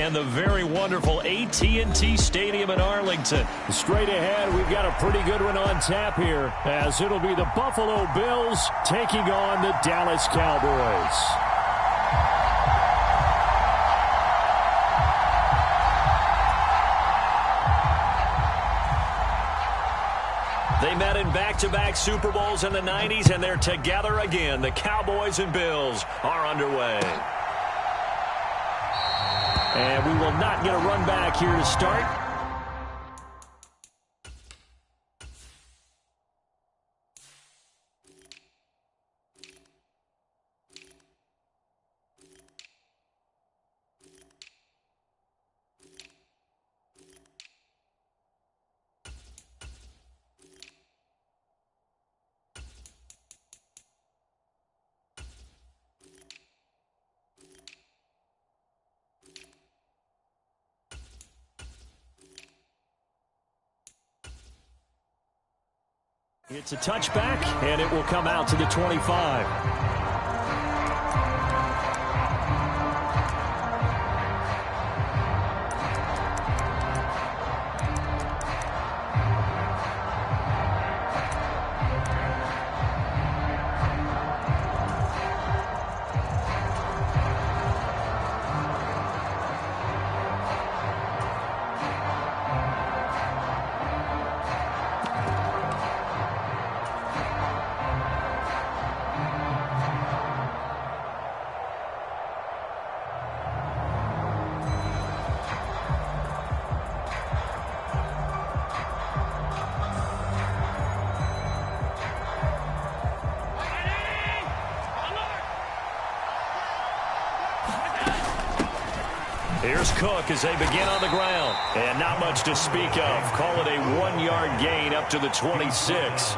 and the very wonderful AT&T Stadium in Arlington. Straight ahead, we've got a pretty good one on tap here, as it'll be the Buffalo Bills taking on the Dallas Cowboys. They met in back-to-back Super Bowls in the 90s, and they're together again. The Cowboys and Bills are underway. And we will not get a run back here to start. It's a touchback, and it will come out to the 25. Here's Cook as they begin on the ground. And not much to speak of. Call it a 1-yard gain up to the 26.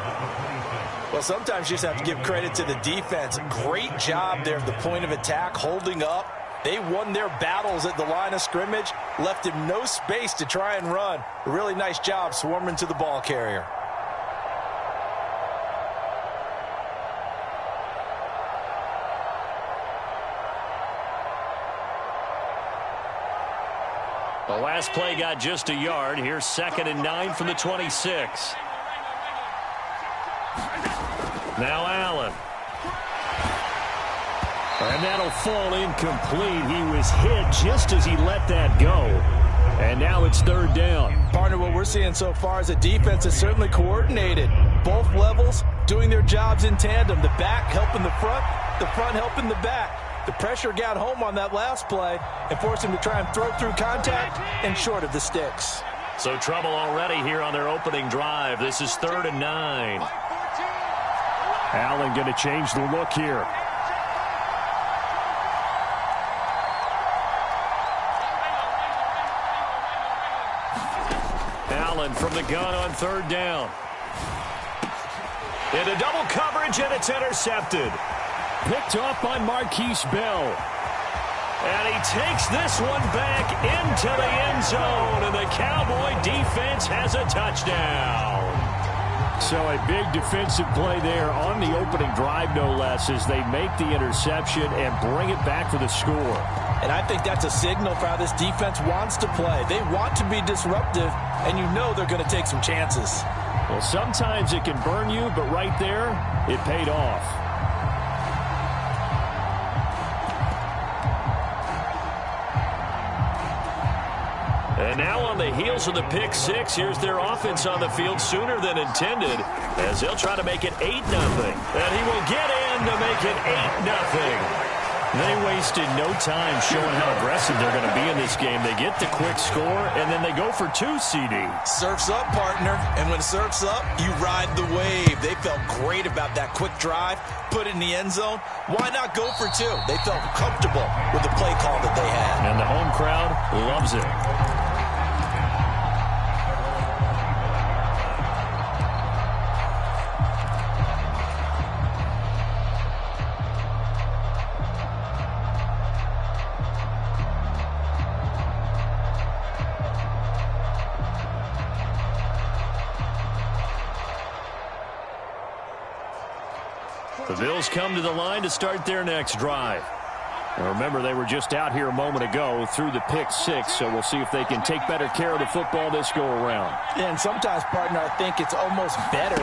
Well, sometimes you just have to give credit to the defense. Great job there at the point of attack, holding up. They won their battles at the line of scrimmage, left him no space to try and run. A really nice job swarming to the ball carrier. The last play got just a yard. Here's 2nd and 9 from the 26. Now Allen. And that'll fall incomplete. He was hit just as he let that go. And now it's 3rd down. Partner, what we're seeing so far is a defense that's certainly coordinated. Both levels doing their jobs in tandem. The back helping the front helping the back. The pressure got home on that last play and forced him to try and throw through contact and short of the sticks. So trouble already here on their opening drive. This is 3rd and 9. Allen going to change the look here. Allen from the gun on 3rd down. Into double coverage, and it's intercepted. Picked off by Marquise Bell. And he takes this one back into the end zone, and the Cowboy defense has a touchdown. So a big defensive play there on the opening drive, no less, as they make the interception and bring it back for the score. And I think that's a signal for how this defense wants to play. They want to be disruptive, and you know they're going to take some chances. Well, sometimes it can burn you, but right there, it paid off. And now on the heels of the pick six, here's their offense on the field sooner than intended, as they'll try to make it 8-0. And he will get in to make it 8-0. They wasted no time showing how aggressive they're going to be in this game. They get the quick score, and then they go for 2, CD. Surf's up, partner. And when surf's up, you ride the wave. They felt great about that quick drive, put it in the end zone. Why not go for 2? They felt comfortable with the play call that they had. And the home crowd loves it. The Bills come to the line to start their next drive. Now remember, they were just out here a moment ago through the pick six, so we'll see if they can take better care of the football this go-around. And sometimes, partner, I think it's almost better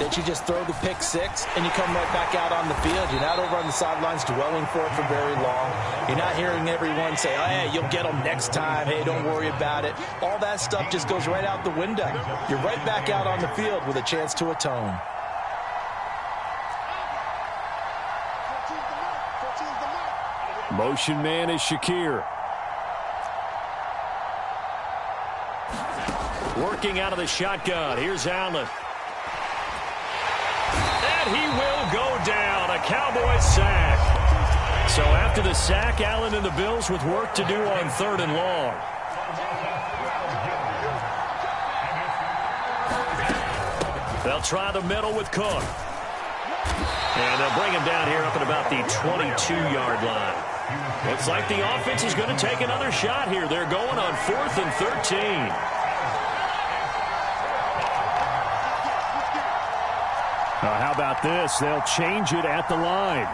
that you just throw the pick six and you come right back out on the field. You're not over on the sidelines dwelling for it for very long. You're not hearing everyone say, oh, hey, you'll get them next time. Hey, don't worry about it. All that stuff just goes right out the window. You're right back out on the field with a chance to atone. Motion man is Shakir. Working out of the shotgun. Here's Allen. And he will go down. A Cowboys sack. So after the sack, Allen and the Bills with work to do on 3rd and long. They'll try the middle with Cook. And they'll bring him down here up at about the 22-yard line. Looks like the offense is going to take another shot here. They're going on 4th and 13. How about this? They'll change it at the line.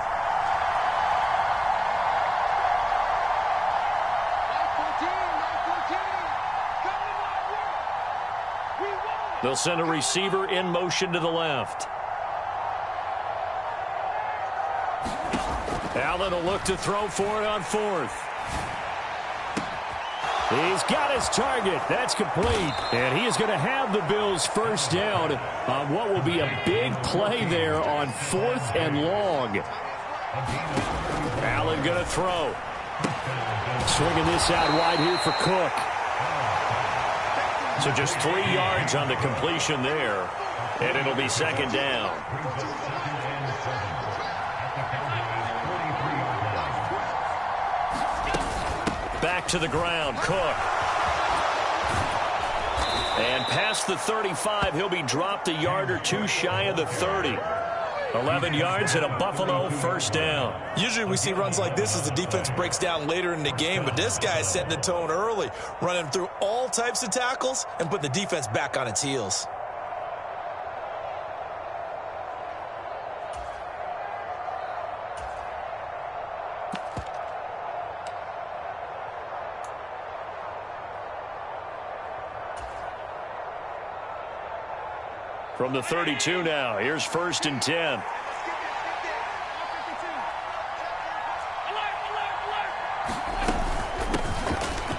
They'll send a receiver in motion to the left. Allen will look to throw for it on 4th. He's got his target. That's complete. And he is going to have the Bills first down on what will be a big play there on 4th and long. Allen going to throw. Swinging this out wide here for Cook. So just 3 yards on the completion there. And it'll be 2nd down. Back to the ground, Cook. And past the 35, he'll be dropped a yard or two shy of the 30. 11 yards and a Buffalo first down. Usually we see runs like this as the defense breaks down later in the game, but this guy is setting the tone early, running through all types of tackles and putting the defense back on its heels. From the 32 now, here's 1st and 10.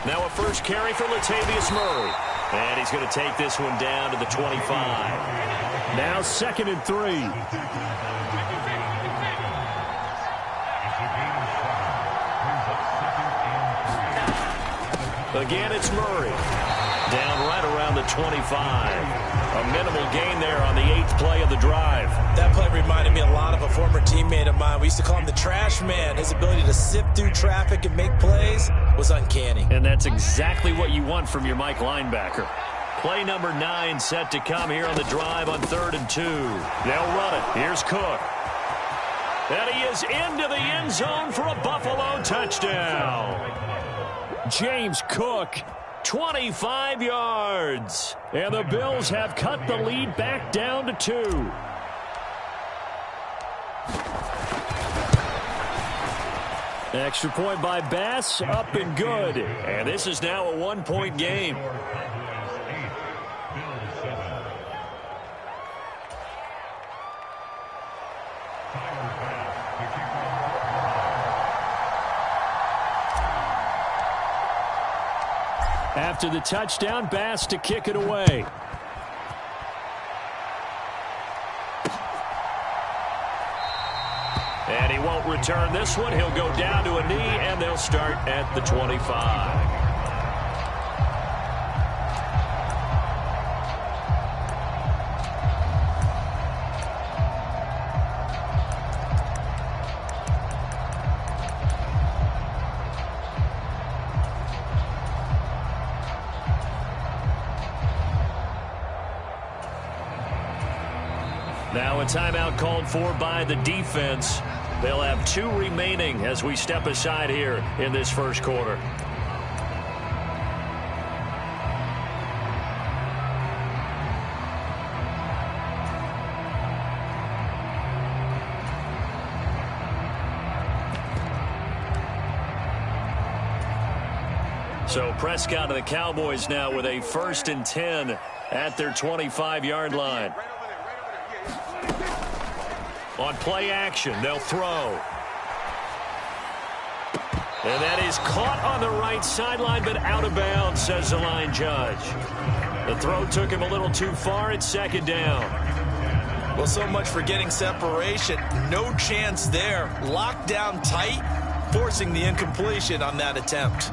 Now a first carry for Latavius Murray. And he's going to take this one down to the 25. Now 2nd and 3. Again, it's Murray. Down right around the 25. A minimal gain there on the 8th play of the drive. That play reminded me a lot of a former teammate of mine. We used to call him the trash man. His ability to sift through traffic and make plays was uncanny. And that's exactly what you want from your Mike linebacker. Play number 9 set to come here on the drive on 3rd and 2. They'll run it. Here's Cook. And he is into the end zone for a Buffalo touchdown. James Cook. 25 yards. And the Bills have cut the lead back down to 2. Extra point by Bass, up and good. And this is now a 1-point game. After the touchdown, Bass to kick it away. And he won't return this one. He'll go down to a knee, and they'll start at the 25. Now a timeout called for by the defense. They'll have 2 remaining as we step aside here in this first quarter. So Prescott and the Cowboys now with a 1st and 10 at their 25-yard line. On play action, they'll throw. And that is caught on the right sideline, but out of bounds, says the line judge. The throw took him a little too far. It's 2nd down. Well, so much for getting separation. No chance there. Locked down tight, forcing the incompletion on that attempt.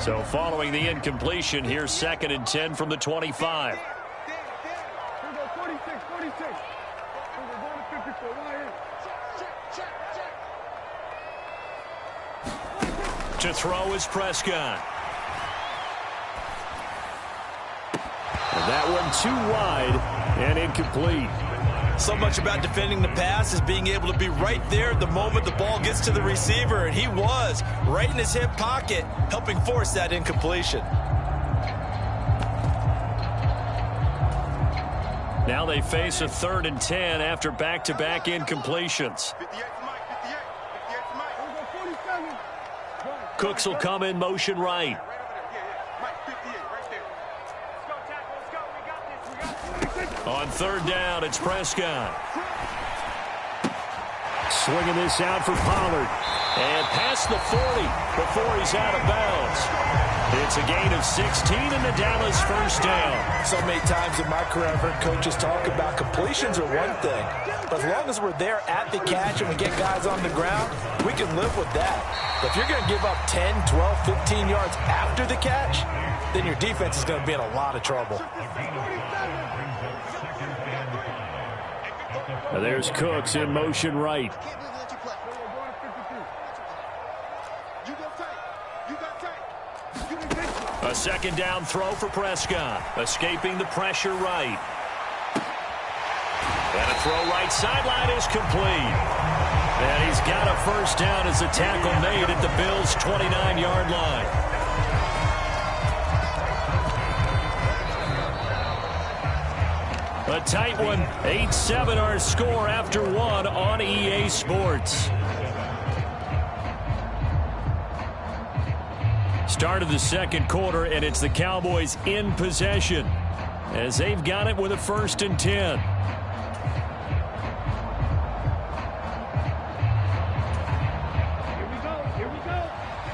So following the incompletion, here's 2nd and 10 from the 25. To throw is Prescott. And that one too wide and incomplete. So much about defending the pass is being able to be right there the moment the ball gets to the receiver, and he was right in his hip pocket, helping force that incompletion. Now they face a 3rd and 10 after back-to-back incompletions. Cooks will come in motion right. On 3rd down, it's Prescott. Swinging this out for Pollard. And past the 40 before he's out of bounds. It's a gain of 16 and the Dallas 1st down. So many times in my career I've heard coaches talk about completions are one thing, but as long as we're there at the catch and we get guys on the ground, we can live with that. But if you're going to give up 10, 12, 15 yards after the catch, then your defense is going to be in a lot of trouble. Now there's Cooks in motion right. A 2nd down throw for Prescott. Escaping the pressure right. And a throw right sideline is complete. And he's got a 1st down as a tackle made at the Bills' 29-yard line. A tight one. 8-7 our score after 1 on EA Sports. Start of the 2nd quarter, and it's the Cowboys in possession as they've got it with a 1st and 10. Here we go.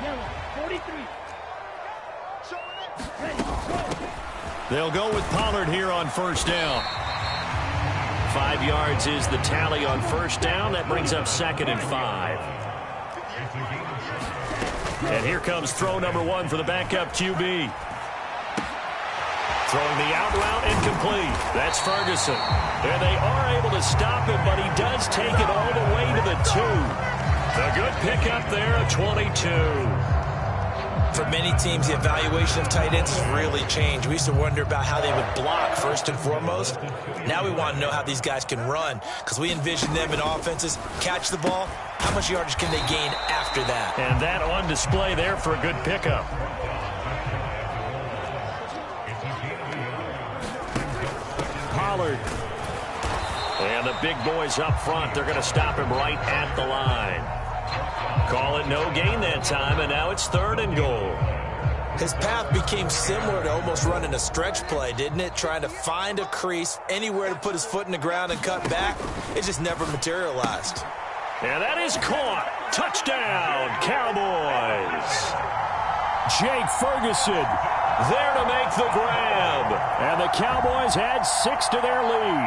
Yellow, 43. They'll go with Pollard here on 1st down. 5 yards is the tally on 1st down. That brings up 2nd and 5. And here comes throw number 1 for the backup QB. Throwing the out route incomplete. That's Ferguson. And they are able to stop him, but he does take it all the way to the 2. A good pickup there, a 22. For many teams, the evaluation of tight ends has really changed. We used to wonder about how they would block first and foremost. Now we want to know how these guys can run, because we envision them in offenses catch the ball. How much yardage can they gain after that? And that on display there for a good pickup. Pollard. And the big boys up front, they're going to stop him right at the line. Call it no gain that time, and now it's 3rd and goal. His path became similar to almost running a stretch play, didn't it? Trying to find a crease, anywhere to put his foot in the ground and cut back. It just never materialized. And that is caught. Touchdown, Cowboys. Jake Ferguson There to make the grab. And the Cowboys add 6 to their lead.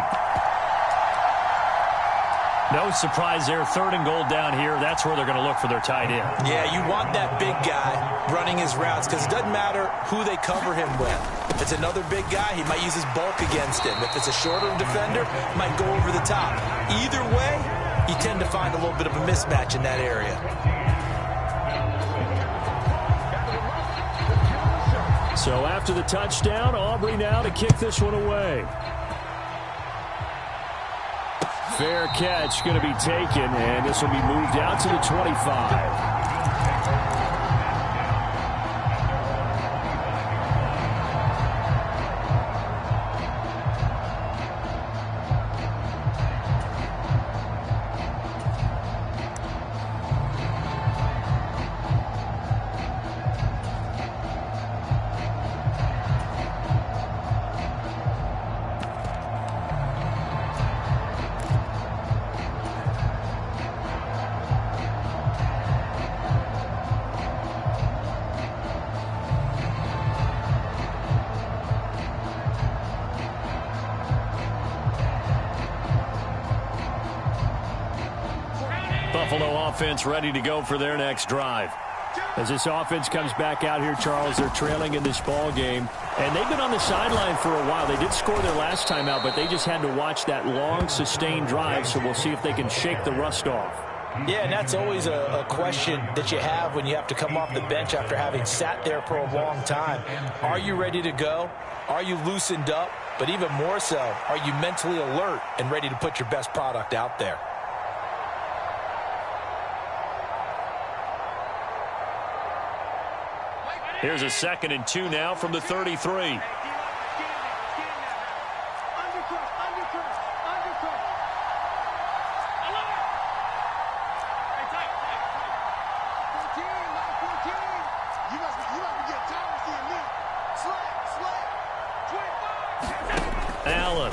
No surprise there, 3rd and goal down here. That's where they're going to look for their tight end. Yeah, you want that big guy running his routes because it doesn't matter who they cover him with. If it's another big guy, he might use his bulk against him. If it's a shorter defender, he might go over the top. Either way, you tend to find a little bit of a mismatch in that area. So after the touchdown, Aubrey now to kick this one away. Fair catch going to be taken, and this will be moved out to the 25. Buffalo offense ready to go for their next drive. As this offense comes back out here, Charles, they're trailing in this ball game. And they've been on the sideline for a while. They did score their last time out, but they just had to watch that long, sustained drive. So we'll see if they can shake the rust off. Yeah, and that's always a question that you have when you have to come off the bench after having sat there for a long time. Are you ready to go? Are you loosened up? But even more so, are you mentally alert and ready to put your best product out there? Here's a 2nd and 2 now from the 33. Allen.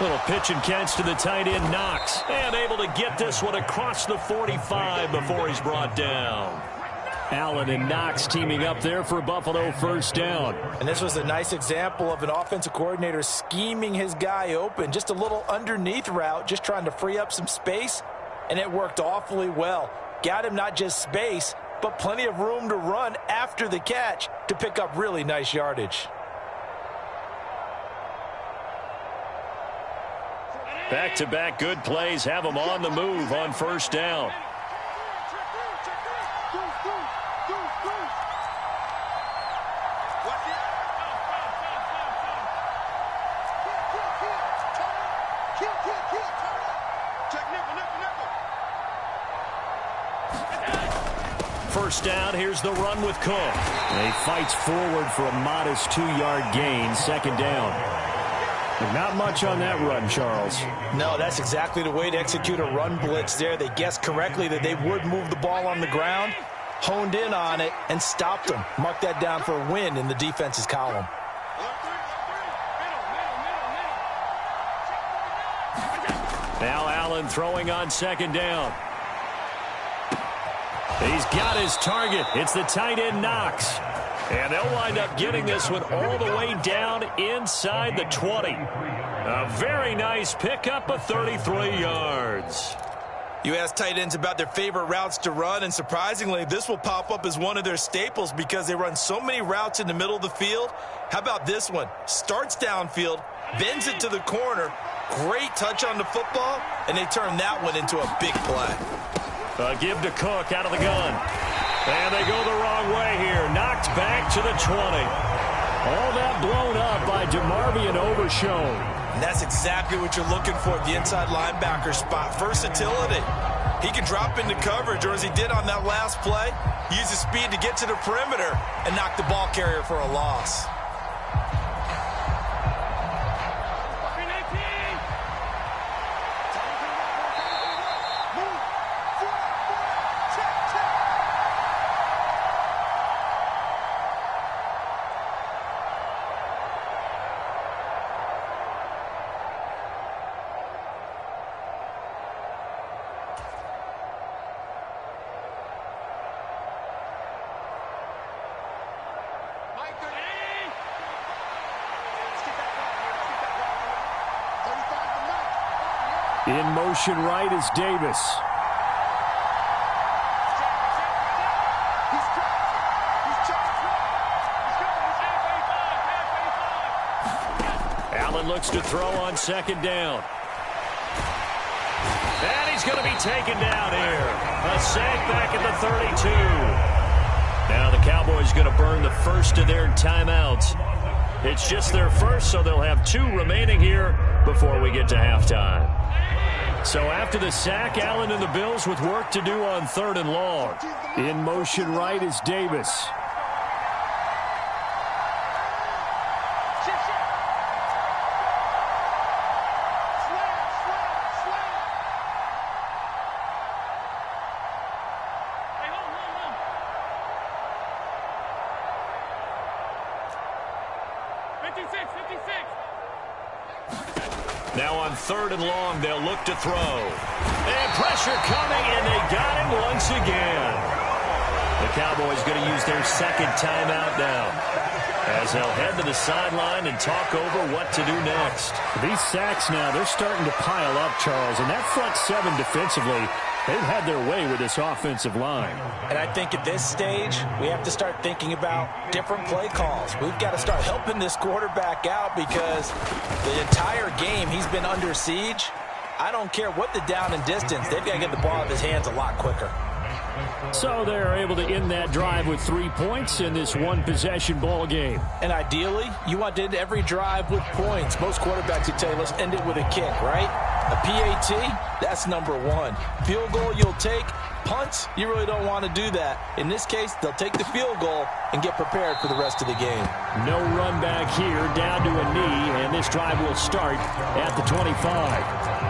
Little pitch and catch to the tight end, Knox. And able to get this one across the 45 before he's brought down. Allen and Knox teaming up there for Buffalo first down. And this was a nice example of an offensive coordinator scheming his guy open. Just a little underneath route, just trying to free up some space, and it worked awfully well. Got him not just space, but plenty of room to run after the catch to pick up really nice yardage. Back-to-back good plays have them on the move on first down. First down, here's the run with Cook. And he fights forward for a modest 2-yard gain, 2nd down. And not much on that run, Charles. No, that's exactly the way to execute a run blitz there. They guessed correctly that they would move the ball on the ground, honed in on it, and stopped them. Mark that down for a win in the defense's column. Now Allen throwing on 2nd down. He's got his target. It's the tight end, Knox. And they'll wind up getting this one all the way down inside the 20. A very nice pickup of 33 yards. You ask tight ends about their favorite routes to run, and surprisingly, this will pop up as one of their staples because they run so many routes in the middle of the field. How about this one? Starts downfield, bends it to the corner, great touch on the football, and they turn that one into a big play. Give to Cook out of the gun. And they go the wrong way here. Knocked back to the 20. All that blown up by DeMarvion Overshown. And that's exactly what you're looking for at the inside linebacker spot. Versatility. He can drop into coverage, or as he did on that last play, use his speed to get to the perimeter and knock the ball carrier for a loss. In motion right is Davis. Allen looks to throw on 2nd down. And he's going to be taken down here. A sack back at the 32. Now the Cowboys going to burn the first of their timeouts. It's just their first, so they'll have 2 remaining here before we get to halftime. So after the sack, Allen and the Bills with work to do on 3rd and long. In motion right is Davis. Now on 3rd and long, they'll look to throw. And pressure coming, and they got him once again. The Cowboys going to use their 2nd timeout now. as they'll head to the sideline and talk over what to do next. These sacks now, they're starting to pile up, Charles, and that front seven defensively, they've had their way with this offensive line. And I think at this stage, we have to start thinking about different play calls. We've got to start helping this quarterback out because the entire game he's been under siege. I don't care what the down and distance. They've got to get the ball out of his hands a lot quicker. So they're able to end that drive with 3 points in this one-possession ball game. And ideally, you want to end every drive with points. Most quarterbacks would tell you, let's end it with a kick, right? A PAT, that's number one. Field goal you'll take. Punts, you really don't want to do that. In this case, they'll take the field goal and get prepared for the rest of the game. No run back here, down to a knee, and this drive will start at the 25.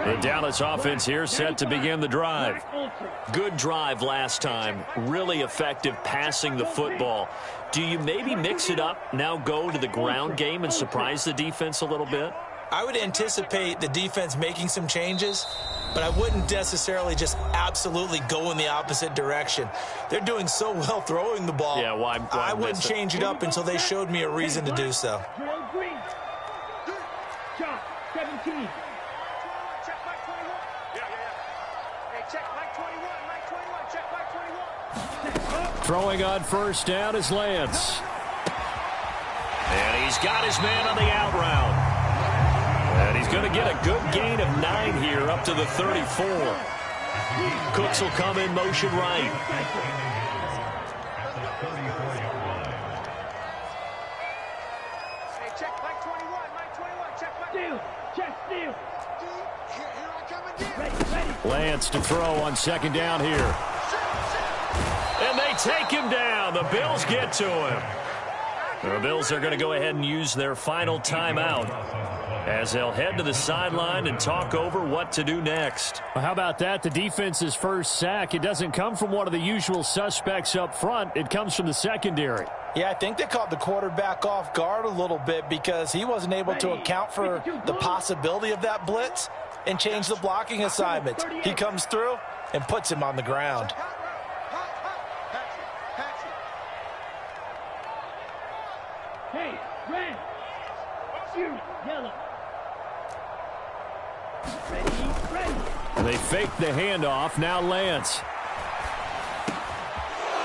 The Dallas offense here set to begin the drive. Good drive last time. Really effective passing the football. Do you maybe mix it up, now go to the ground game and surprise the defense a little bit? I would anticipate the defense making some changes, but I wouldn't necessarily just absolutely go in the opposite direction. They're doing so well throwing the ball. Yeah, why I wouldn't change it up until they showed me a reason to do so. Shot 17. Throwing on first down is Lance. And he's got his man on the out route. And he's going to get a good gain of 9 here up to the 34. Cooks will come in motion right. Lance to throw on second down here. And they take him down. The Bills get to him. The Bills are going to go ahead and use their final timeout as they'll head to the sideline and talk over what to do next. Well, how about that? The defense's first sack. It doesn't come from one of the usual suspects up front. It comes from the secondary. Yeah, I think they caught the quarterback off guard a little bit because he wasn't able to account for the possibility of that blitz and change the blocking assignments. He comes through and puts him on the ground. Hey, red. You, yellow. Ready. And they fake the handoff. Now Lance.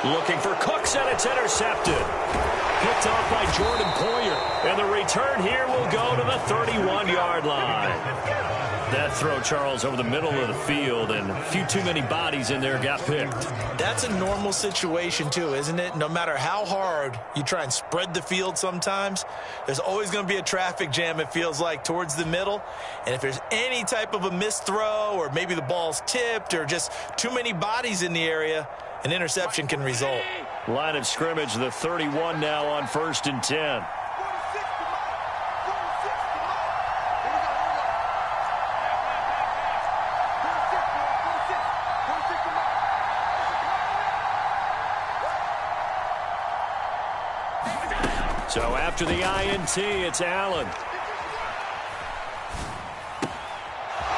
Looking for Cooks, and it's intercepted. Picked off by Jordan Poyer. And the return here will go to the 31-yard line. That throw, Charles, over the middle of the field, and a few too many bodies in there got picked. That's a normal situation, too, isn't it? No matter how hard you try and spread the field sometimes, there's always going to be a traffic jam, it feels like, towards the middle. And if there's any type of a missed throw or maybe the ball's tipped or just too many bodies in the area, an interception can result. Line of scrimmage, the 31 now on 1st and 10. So after the INT, it's Allen.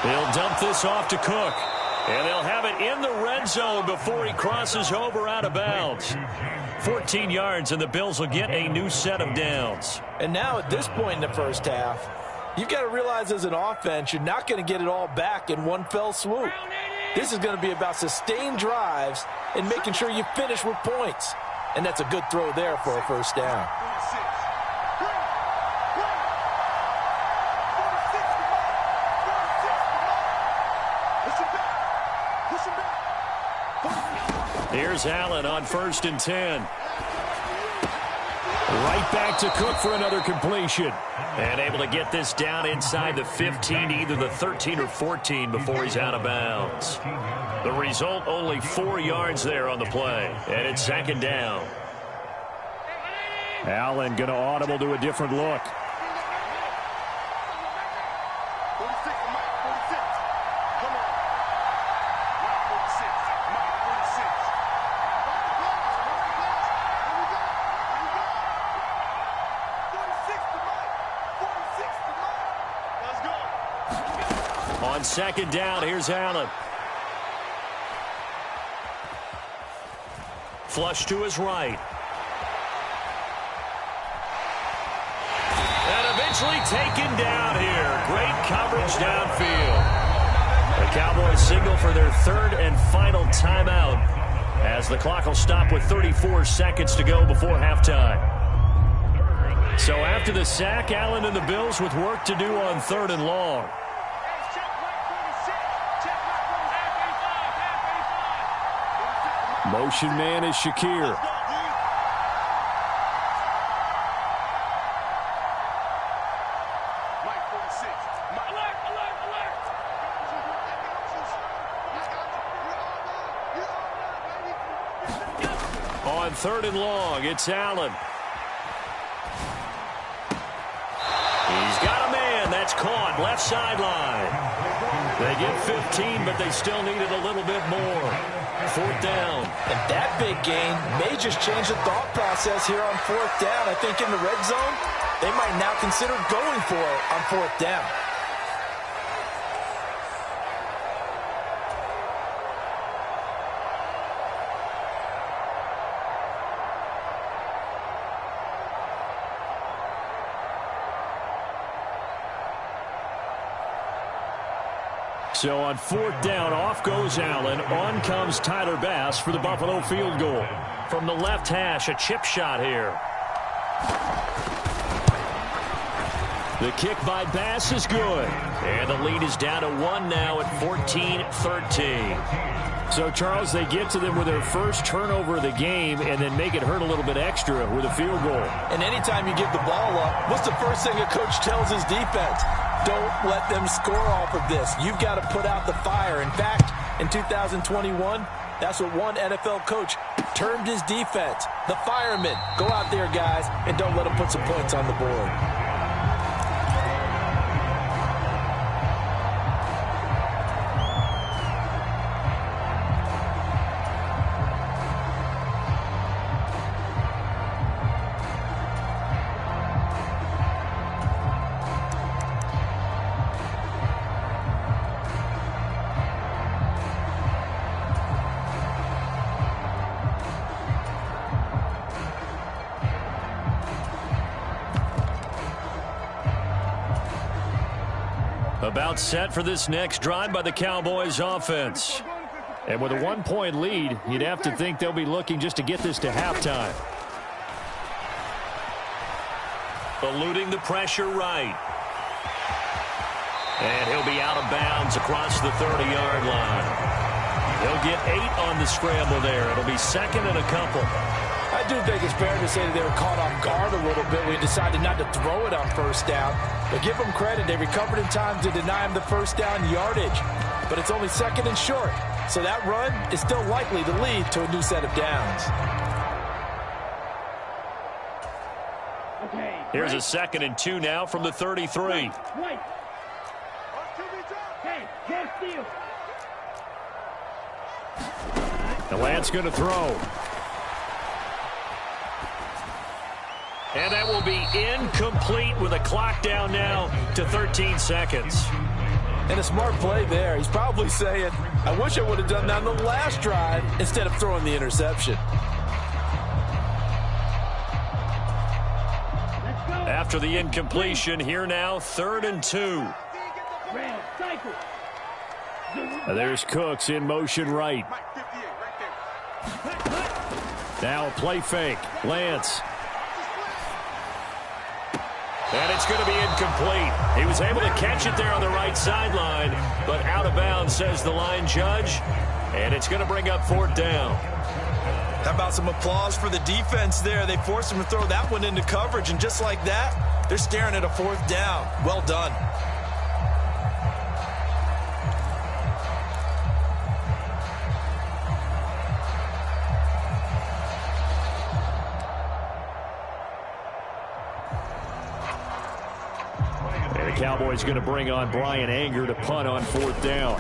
He'll dump this off to Cook. And they'll have it in the red zone before he crosses over out of bounds. 14 yards, and the Bills will get a new set of downs. And now at this point in the first half, you've got to realize as an offense, you're not going to get it all back in one fell swoop. This is going to be about sustained drives and making sure you finish with points. And that's a good throw there for a first down. Here's Allen on 1st and 10. Right back to Cook for another completion. And able to get this down inside the 15, either the 13 or 14 before he's out of bounds. The result, only 4 yards there on the play. And it's 2nd down. Allen going to audible to a different look. On second down, here's Allen. Flush to his right. And eventually taken down here. Great coverage downfield. The Cowboys signal for their third and final timeout as the clock will stop with 34 seconds to go before halftime. So after the sack, Allen and the Bills with work to do on third and long. Motion man is Shakir. On third and long, it's Allen. He's got a man. That's caught. Left sideline. They get 15, but they still needed a little bit more. Fourth down. And that big gain may just change the thought process here on fourth down. I think in the red zone, they might now consider going for it on fourth down. So on fourth down, off goes Allen. On comes Tyler Bass for the Buffalo field goal. From the left hash, a chip shot here. The kick by Bass is good. And the lead is down to 1 now at 14-13. So, Charles, they get to them with their first turnover of the game and then make it hurt a little bit extra with a field goal. And anytime you give the ball up, what's the first thing a coach tells his defense? Don't let them score off of this. You've got to put out the fire. In fact, in 2021, that's what one NFL coach termed his defense. The firemen. Go out there, guys, and don't let them put some points on the board. About set for this next drive by the Cowboys offense. And with a 1-point lead, you'd have to think they'll be looking just to get this to halftime. Eluding the pressure right. And he'll be out of bounds across the 30-yard line. He'll get 8 on the scramble there. It'll be second and a couple. I do think it's fair to say that they were caught off guard a little bit. We decided not to throw it on first down. But give them credit. They recovered in time to deny him the first down yardage. But it's only second and short. So that run is still likely to lead to a new set of downs. Okay. Here's a second and 2 now from the 33. Right. Hey, go steal. The Lance going to throw. And that will be incomplete with a clock down now to 13 seconds. And a smart play there. He's probably saying, I wish I would have done that on the last drive instead of throwing the interception. After the incompletion, here now, 3rd and 2. There's Cooks in motion right. Now a play fake. Lance. And it's going to be incomplete. He was able to catch it there on the right sideline, but out of bounds, says the line judge. And it's going to bring up 4th down. How about some applause for the defense there? They forced him to throw that one into coverage, and just like that, they're staring at a 4th down. Well done. Cowboys going to bring on Brian Anger to punt on 4th down.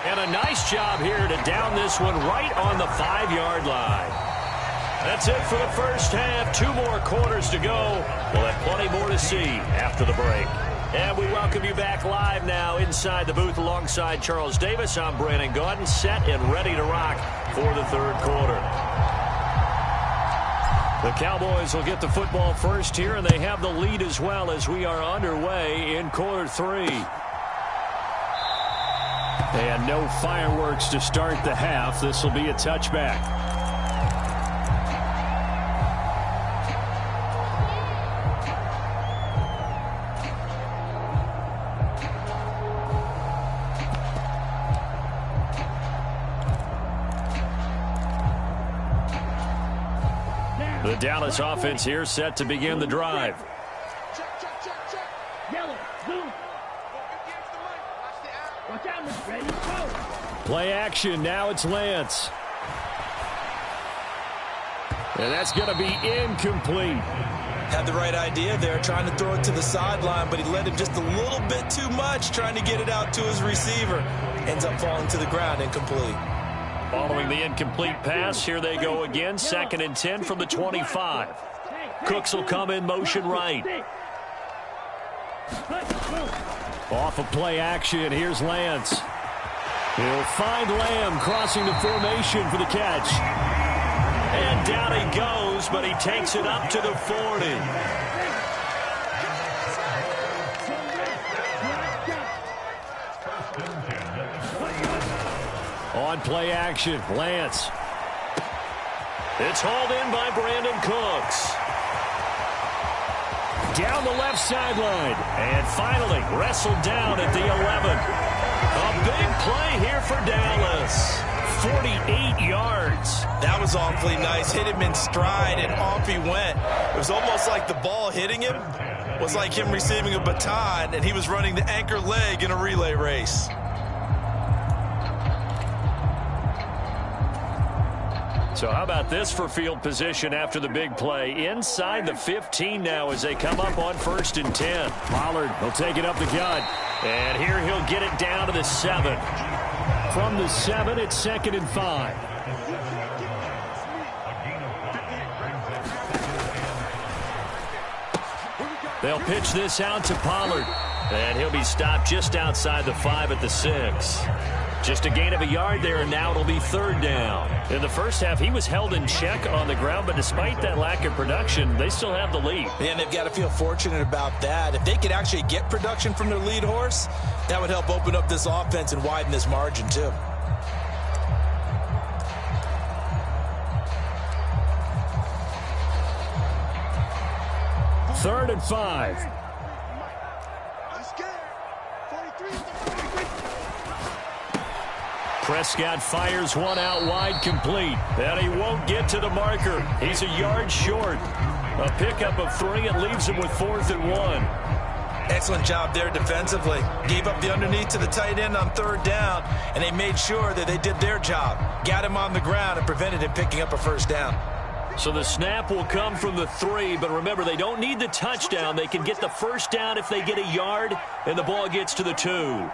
And a nice job here to down this one right on the 5-yard line. That's it for the first half. 2 more quarters to go. We'll have plenty more to see after the break. And we welcome you back live now inside the booth alongside Charles Davis. I'm Brandon Gaudin, set and ready to rock for the third quarter. The Cowboys will get the football first here, and they have the lead as well as we are underway in quarter 3. And no fireworks to start the half. This will be a touchback. The Dallas offense here set to begin the drive. Play action. Now it's Lance. And that's going to be incomplete. Had the right idea there, trying to throw it to the sideline, but he let him just a little bit too much, trying to get it out to his receiver. Ends up falling to the ground, incomplete. Following the incomplete pass, here they go again. 2nd and 10 from the 25. Cooks will come in motion right. Off of play action, here's Lance. He'll find Lamb crossing the formation for the catch. And down he goes, but he takes it up to the 40. On play action, Lance. It's hauled in by Brandon Cooks. Down the left sideline. And finally wrestled down at the 11. A big play here for Dallas. 48 yards. That was awfully nice. Hit him in stride, and off he went. It was almost like the ball hitting him was like him receiving a baton, and he was running the anchor leg in a relay race. So how about this for field position after the big play? Inside the 15 now as they come up on 1st and 10. Pollard will take it up the gut. And here he'll get it down to the 7. From the 7, it's 2nd and 5. They'll pitch this out to Pollard. And he'll be stopped just outside the 5 at the 6. Just a gain of a yard there, and now it'll be 3rd down. In the first half, he was held in check on the ground, but despite that lack of production, they still have the lead. And they've got to feel fortunate about that. If they could actually get production from their lead horse, that would help open up this offense and widen this margin, too. Third and 5. Prescott fires one out wide, complete. And he won't get to the marker. He's a yard short. A pickup of 3. It leaves him with 4th and 1. Excellent job there defensively. Gave up the underneath to the tight end on 3rd down, and they made sure that they did their job. Got him on the ground and prevented him picking up a 1st down. So the snap will come from the 3, but remember, they don't need the touchdown. They can get the 1st down if they get a yard, and the ball gets to the 2.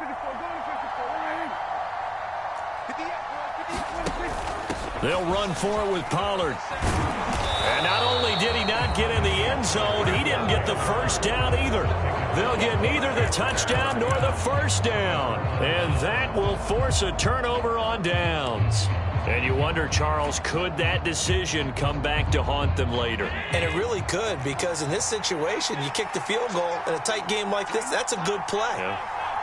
They'll run for it with Pollard. And not only did he not get in the end zone, he didn't get the 1st down either. They'll get neither the touchdown nor the 1st down. And that will force a turnover on downs. And you wonder, Charles, could that decision come back to haunt them later? And it really could, because in this situation, you kick the field goal in a tight game like this, that's a good play. Yeah.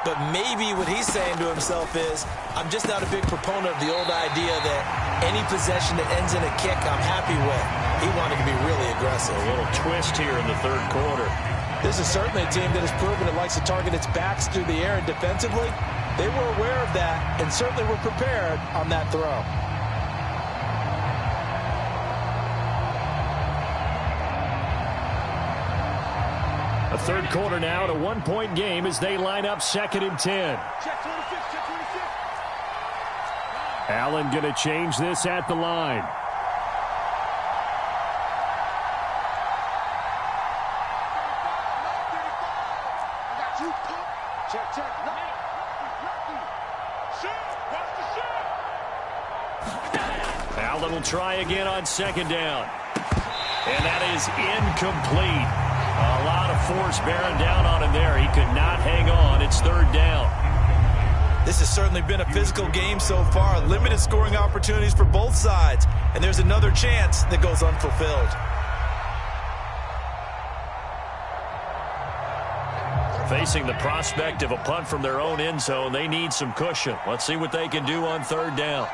But maybe what he's saying to himself is, I'm just not a big proponent of the old idea that any possession that ends in a kick I'm happy with. He wanted to be really aggressive. A little twist here in the 3rd quarter. This is certainly a team that has proven it likes to target its backs through the air, and defensively, they were aware of that and certainly were prepared on that throw. A 3rd quarter now, and a 1-point game as they line up 2nd and 10. Allen going to change this at the line. Allen will try again on second down. And that is incomplete. A lot of force bearing down on him there. He could not hang on. It's third down. This has certainly been a physical game so far. Limited scoring opportunities for both sides. And there's another chance that goes unfulfilled. Facing the prospect of a punt from their own end zone, they need some cushion. Let's see what they can do on third down.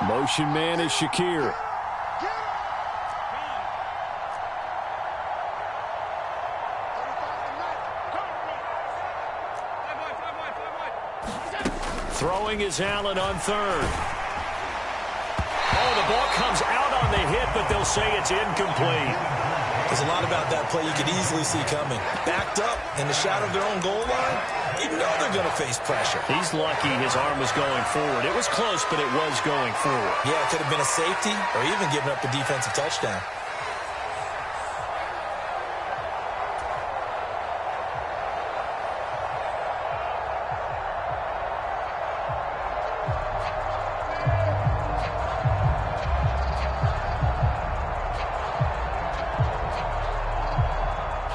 Motion man is Shakir. Throwing is Allen on third. Oh, the ball comes out on the hit, but they'll say it's incomplete. There's a lot about that play you could easily see coming. Backed up in the shadow of their own goal line, you know they're going to face pressure. He's lucky his arm was going forward. It was close, but it was going forward. Yeah, it could have been a safety or even given up a defensive touchdown.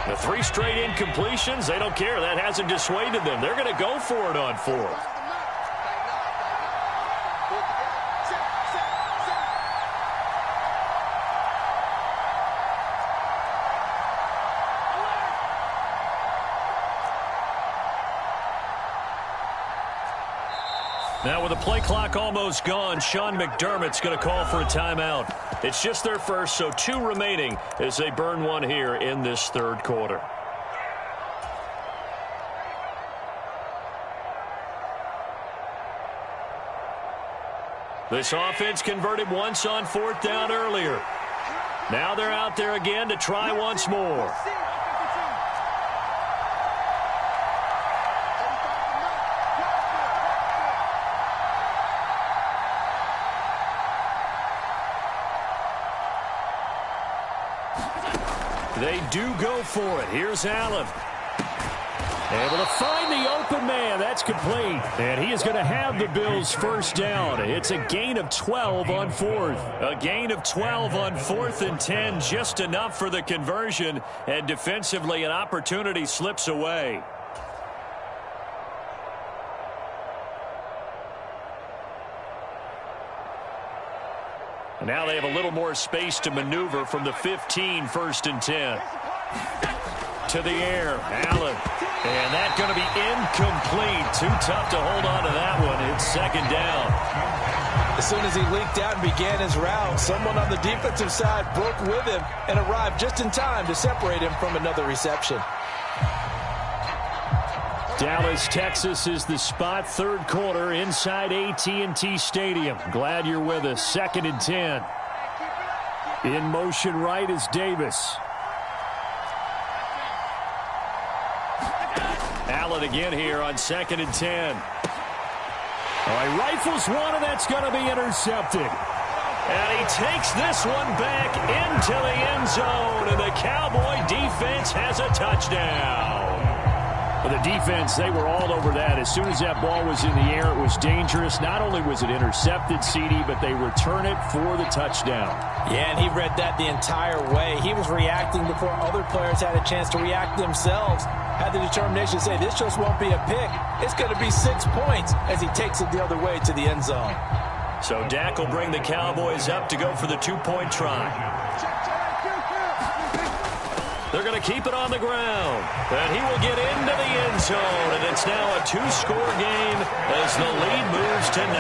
The 3 straight incompletions, they don't care. That hasn't dissuaded them. They're going to go for it on fourth. Now with the play clock almost gone, Sean McDermott's going to call for a timeout. It's just their first, so 2 remaining as they burn one here in this third quarter. This offense converted once on fourth down earlier. Now they're out there again to try once more. They do go for it. Here's Allen. Able to find the open man. That's complete. And he is going to have the Bills' first down. It's a gain of 12 on fourth. A gain of 12 on 4th and 10. Just enough for the conversion. And defensively, an opportunity slips away. Now they have a little more space to maneuver from the 15, 1st and 10. To the air, Allen. And that's going to be incomplete. Too tough to hold on to that one. It's second down. As soon as he leaked out and began his route, someone on the defensive side broke with him and arrived just in time to separate him from another reception. Dallas, Texas is the spot. Third quarter inside AT&T Stadium. Glad you're with us. 2nd and 10. In motion right is Davis. Allen again here on 2nd and 10. All right, rifles one, and that's going to be intercepted. And he takes this one back into the end zone, and the Cowboy defense has a touchdown. For the defense, they were all over that. As soon as that ball was in the air, it was dangerous. Not only was it intercepted, CD, but they return it for the touchdown. Yeah, and he read that the entire way. He was reacting before other players had a chance to react themselves. Had the determination to say, this just won't be a pick. It's going to be 6 points as he takes it the other way to the end zone. So Dak will bring the Cowboys up to go for the 2-point try. They're going to keep it on the ground. And he will get into the end zone. And it's now a 2-score game as the lead moves to 9.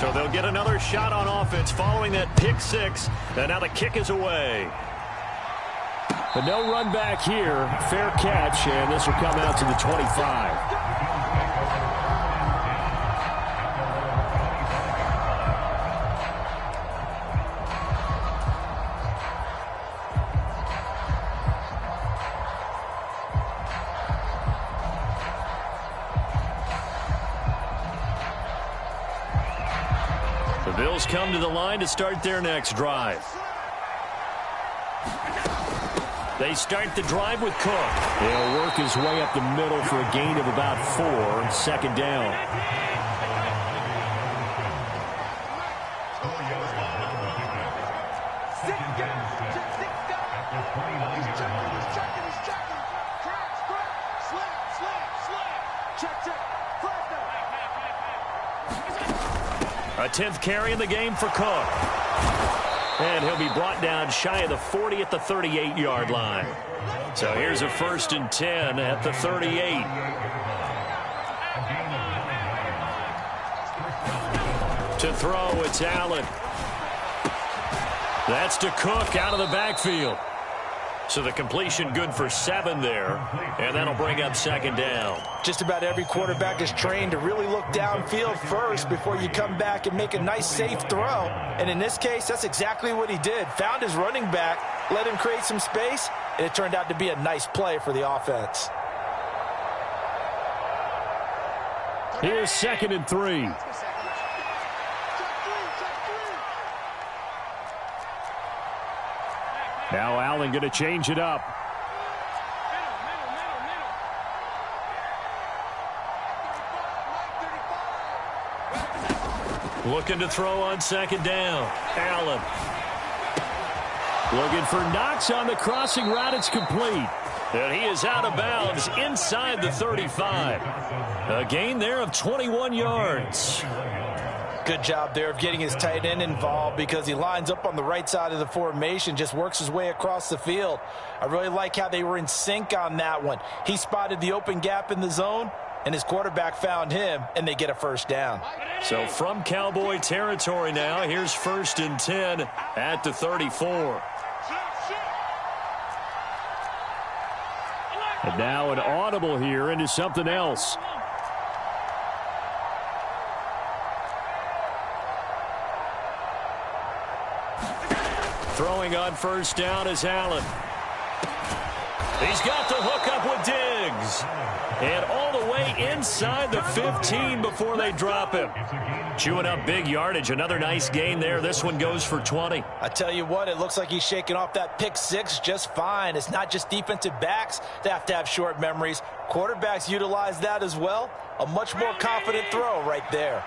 So they'll get another shot on offense following that pick 6. And now the kick is away. But no run back here. Fair catch, and this will come out to the 25. Bills come to the line to start their next drive. They start the drive with Cook. He'll work his way up the middle for a gain of about 4, second down. A 10th carry in the game for Cook. And he'll be brought down shy of the 40 at the 38-yard line. So here's a 1st and 10 at the 38. To throw, it's Allen. That's to Cook out of the backfield. So the completion good for 7 there, and that'll bring up second down. Just about every quarterback is trained to really look downfield first before you come back and make a nice, safe throw. And in this case, that's exactly what he did. Found his running back, let him create some space, and it turned out to be a nice play for the offense. Here's 2nd and 3. Now Allen going to change it up. Looking to throw on 2nd down. Allen. Looking for Knox on the crossing route. It's complete. And he is out of bounds inside the 35. A gain there of 21 yards. Good job there of getting his tight end involved because he lines up on the right side of the formation, just works his way across the field. I really like how they were in sync on that one. He spotted the open gap in the zone, and his quarterback found him, and they get a 1st down. So from Cowboy territory now, here's 1st and 10 at the 34. And now an audible here into something else. Throwing on 1st down is Allen. He's got the hook up with Diggs. And all the way inside the 15 before they drop him. Chewing up big yardage. Another nice gain there. This one goes for 20. I tell you what, it looks like he's shaking off that pick 6 just fine. It's not just defensive backs that have short memories. Quarterbacks utilize that as well. A much more confident throw right there.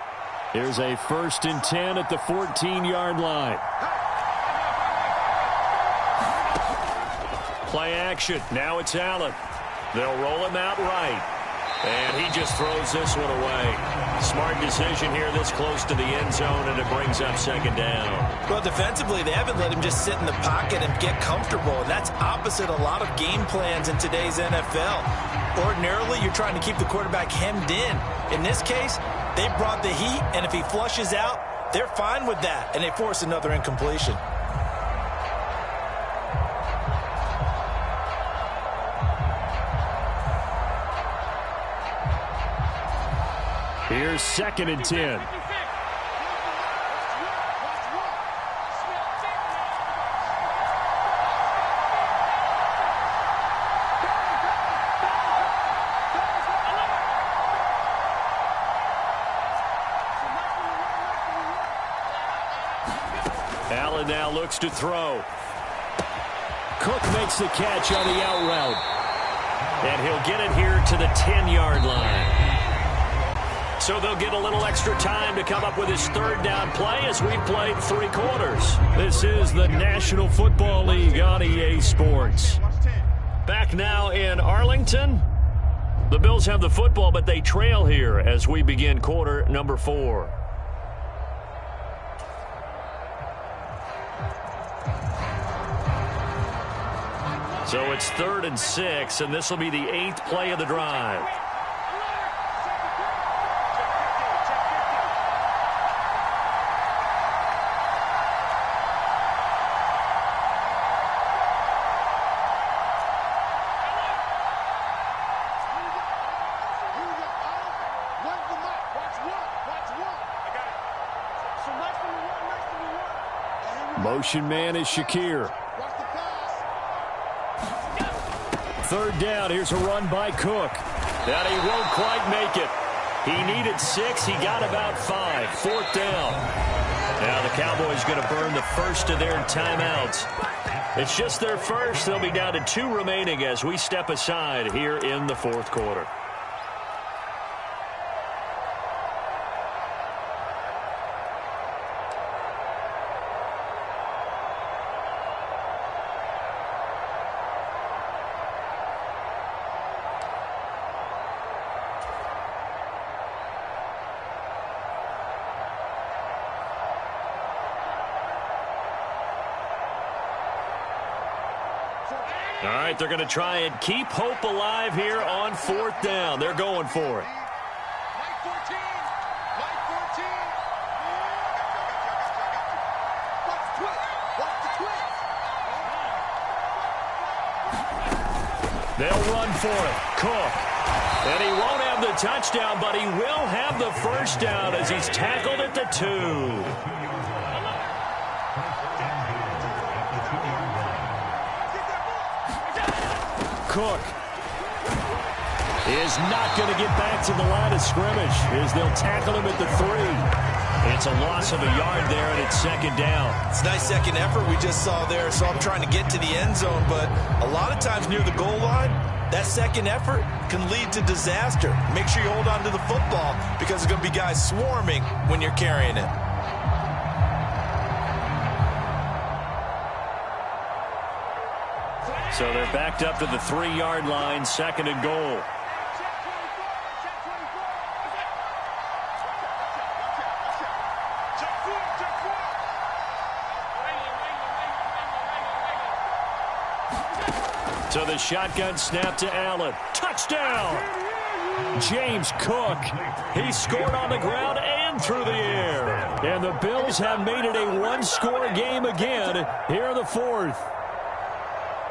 Here's a 1st and 10 at the 14-yard line. Play action. Now it's Allen. They'll roll him out right. And he just throws this one away. Smart decision here this close to the end zone, and it brings up 2nd down. Well, defensively, they haven't let him just sit in the pocket and get comfortable. And that's opposite a lot of game plans in today's NFL. Ordinarily, you're trying to keep the quarterback hemmed in. In this case, they brought the heat, and if he flushes out, they're fine with that, and they force another incompletion. Here's 2nd and 10. Allen now looks to throw. Cook makes the catch on the out route. And he'll get it here to the 10-yard line. So they'll get a little extra time to come up with his 3rd down play as we've played 3 quarters. This is the National Football League on EA Sports. Back now in Arlington. The Bills have the football, but they trail here as we begin quarter number 4. So it's 3rd and 6, and this will be the 8th play of the drive. Motion man is Shakir. 3rd down. Here's a run by Cook. And he won't quite make it. He needed 6. He got about 5. 4th down. Now the Cowboys going to burn the first of their timeouts. It's just their first. They'll be down to 2 remaining as we step aside here in the fourth quarter. All right, they're going to try and keep hope alive here on 4th down. They're going for it. They'll run for it. Cook. And he won't have the touchdown, but he will have the first down as he's tackled at the 2. Cook is not going to get back to the line of scrimmage as they'll tackle him at the 3. It's a loss of a yard there, and it's 2nd down. It's a nice second effort we just saw there, so I'm trying to get to the end zone, but a lot of times near the goal line, that second effort can lead to disaster. Make sure you hold on to the football because there's going to be guys swarming when you're carrying it. So they're backed up to the 3-yard line, 2nd and goal. So the shotgun snap to Allen. Touchdown! James Cook. He scored on the ground and through the air. And the Bills have made it a one-score game again here in the 4th.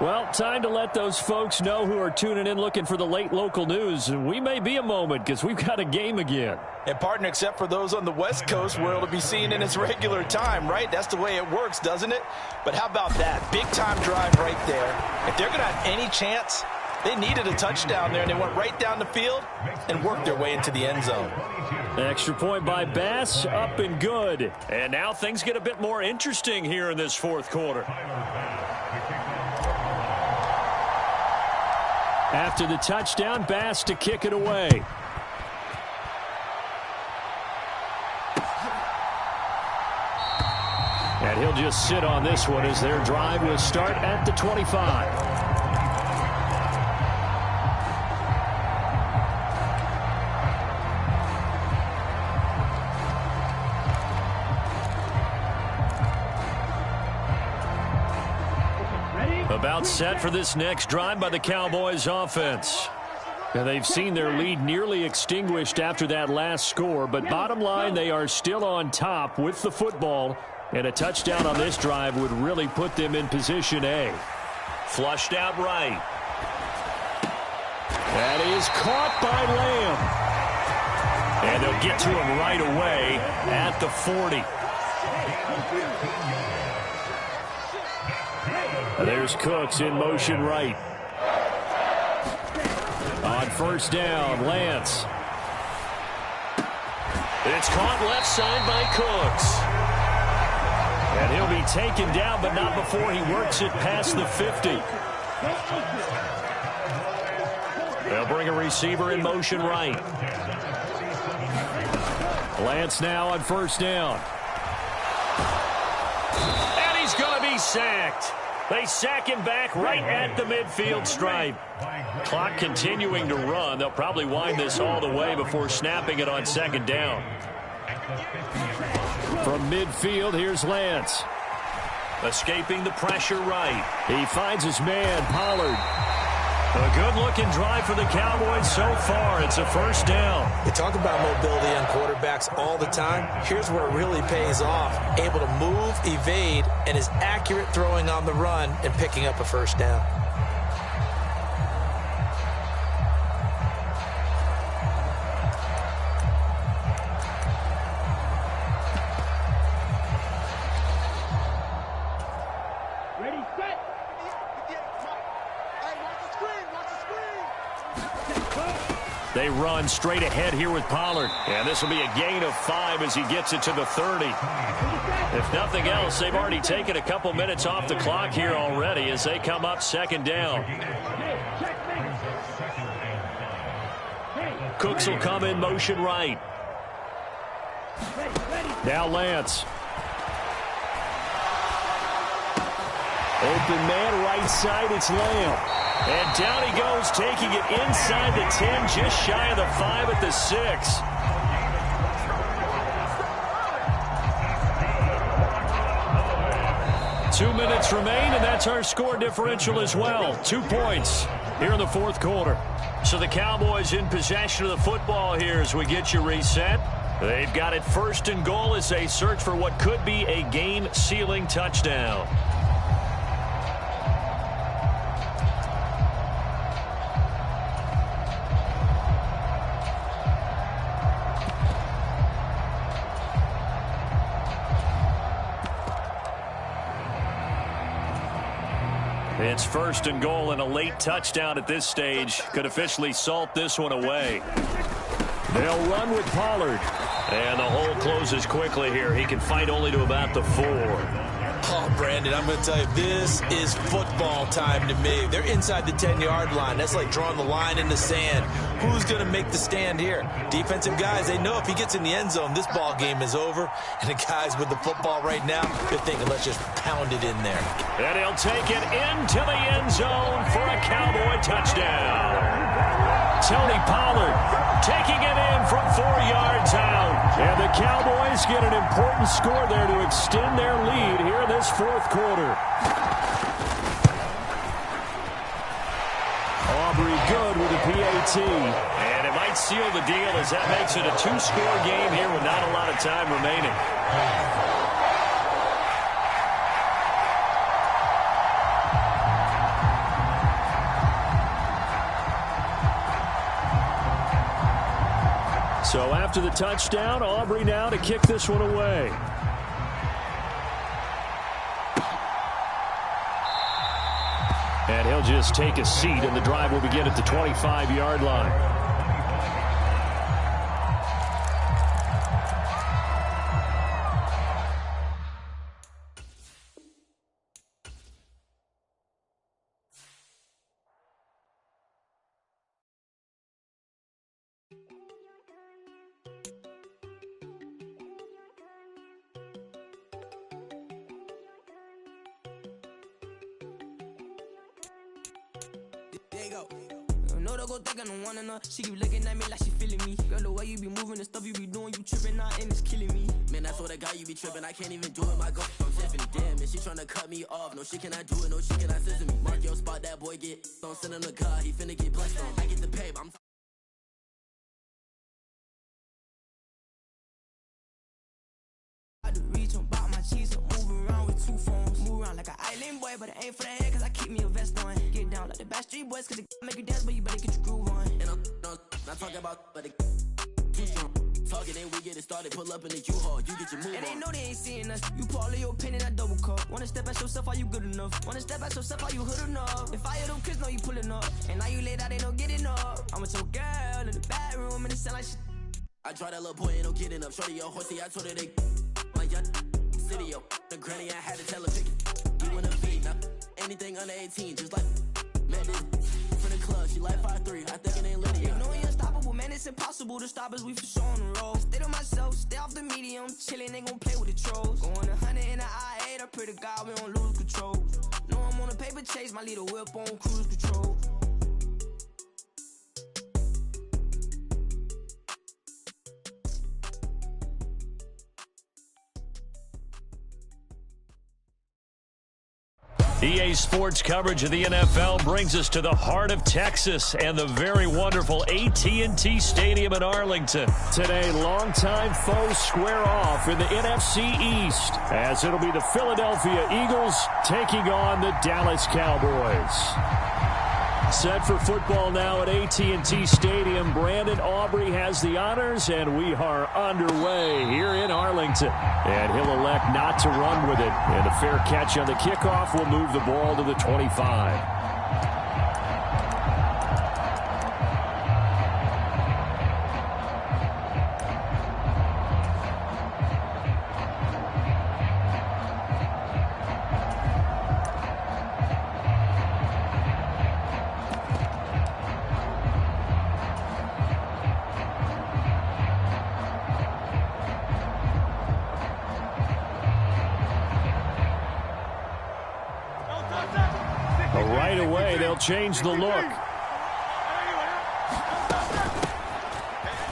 Well, time to let those folks know who are tuning in looking for the late local news. We may be a moment because we've got a game again. And, partner, except for those on the West Coast where it'll be seen in its regular time, right? That's the way it works, doesn't it? But how about that? Big-time drive right there. If they're going to have any chance, they needed a touchdown there, and they went right down the field and worked their way into the end zone. Extra point by Bass, up and good. And now things get a bit more interesting here in this 4th quarter. After the touchdown, Bass to kick it away. And he'll just sit on this one as their drive will start at the 25. About set for this next drive by the Cowboys offense. And they've seen their lead nearly extinguished after that last score, but bottom line, they are still on top with the football, and a touchdown on this drive would really put them in position A. Flushed out right. That is caught by Lamb. And they'll get to him right away at the 40. There's Cooks in motion right. On 1st down, Lance. It's caught left side by Cooks. And he'll be taken down, but not before he works it past the 50. They'll bring a receiver in motion right. Lance now on 1st down. And he's going to be sacked. They sack him back right at the midfield stripe. Clock continuing to run. They'll probably wind this all the way before snapping it on 2nd down. From midfield, here's Lance. Escaping the pressure right. He finds his man, Pollard. A good-looking drive for the Cowboys so far. It's a 1st down. You talk about mobility on quarterbacks all the time. Here's where it really pays off. Able to move, evade, and is accurate throwing on the run and picking up a 1st down. Ready, set. They run straight ahead here with Pollard. And this will be a gain of 5 as he gets it to the 30. If nothing else, they've already taken a couple minutes off the clock here already as they come up second down. Cooks will come in motion right. Now Lance. Open man right side, it's Lamb. And down he goes, taking it inside the 10, just shy of the 5 at the 6. Two minutes remain, and that's our score differential as well. 2 points here in the fourth quarter. So the Cowboys in possession of the football here as we get you reset. They've got it first and goal as they search for what could be a game-sealing touchdown. It's first and goal, and a late touchdown at this stage could officially salt this one away. They'll run with Pollard. And the hole closes quickly here. He can fight only to about the 4. Oh, Brandon, I'm going to tell you, this is football time to me. They're inside the 10-yard line. That's like drawing the line in the sand. Who's going to make the stand here? Defensive guys, they know if he gets in the end zone, this ball game is over. And the guys with the football right now, they're thinking, let's just pound it in there. And he'll take it into the end zone for a Cowboy touchdown. Tony Pollard taking it in from 4 yards out. And the Cowboys get an important score there to extend their lead here in this fourth quarter. Aubrey good with a PAT. And it might seal the deal as that makes it a 2-score game here with not a lot of time remaining. So after the touchdown, Aubrey now to kick this one away. And he'll just take a seat, and the drive will begin at the 25-yard line. She keep looking at me like she feeling me. Girl, the way you be moving and stuff you be doing, you tripping out and it's killing me. Man, that's what I got, you be tripping. I can't even do it, my girl from Tiffany. Damn, man, she tryna cut me off. No, she cannot do it, no, she cannot scissor me. Mark your spot, that boy get. Don't send him the car, he finna get blessed on. I get the pay, but I'm I do reach on bought my cheese, so move around with 2 phones. Move around like an island boy, but it ain't for the head, cause I keep me a vest on. Get down like the Backstreet Boys, cause it make you dance, but you better get your groove on. And I'm not talking about, but it too strong. Talking, then we get it started, pull up in the U-Haul, you get your move on. And they know they ain't seeing us, you pull all of your pen in that double cup. Wanna step at yourself, are you good enough? Wanna step at yourself, are you hood enough? If I hear them kids, know you pulling up. And now you laid out, they don't get enough. I'm with your girl in the bedroom, and it sound like shit. I draw that little boy, ain't no getting up. Shorty, your horsey, I told her they like young city, yo. The granny, I had to tell her pick it. You in a feed, now anything under 18, just like met this for the club. She like 5'3", I think it ain't Lydia. You know we unstoppable, man, it's impossible to stop us, we for sure on the road. Stay to myself, stay off the medium, chillin', ain't gon' play with the trolls. Going 100 in the I-8, I pray to God we don't lose control. Know I'm on a paper chase, my little whip on cruise control. EA Sports coverage of the NFL brings us to the heart of Texas and the very wonderful AT&T Stadium in Arlington. Today, longtime foes square off in the NFC East as it'll be the Philadelphia Eagles taking on the Dallas Cowboys. Set for football now at AT&T Stadium. Brandon Aubrey has the honors, and we are underway here in Arlington. And he'll elect not to run with it. And a fair catch on the kickoff will move the ball to the 25. change the look.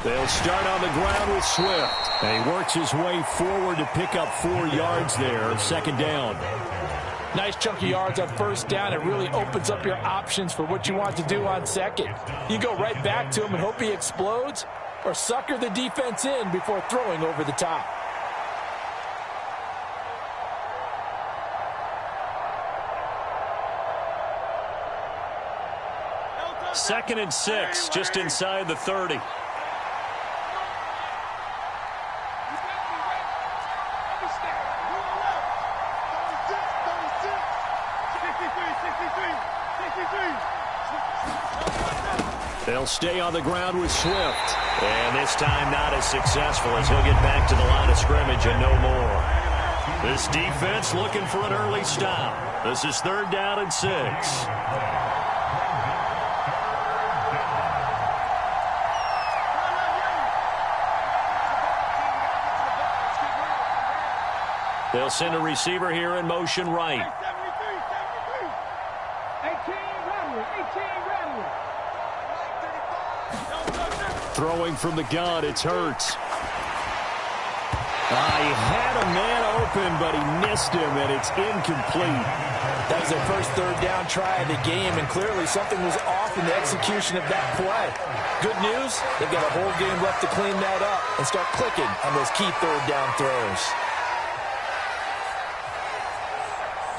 They'll start on the ground with Swift. And he works his way forward to pick up 4 yards there. Second down. Nice chunk of yards on first down. It really opens up your options for what you want to do on second. You go right back to him and hope he explodes, or sucker the defense in before throwing over the top. Second and 6, just inside the 30. They'll stay on the ground with Swift. And this time not as successful as he'll get back to the line of scrimmage and no more. This defense looking for an early stop. This is 3rd down and 6. They'll send a receiver here in motion right. Throwing from the gun, it's Hurts. He had a man open, but he missed him, and it's incomplete. That was their first 3rd down try of the game, and clearly something was off in the execution of that play. Good news, they've got a whole game left to clean that up and start clicking on those key 3rd down throws.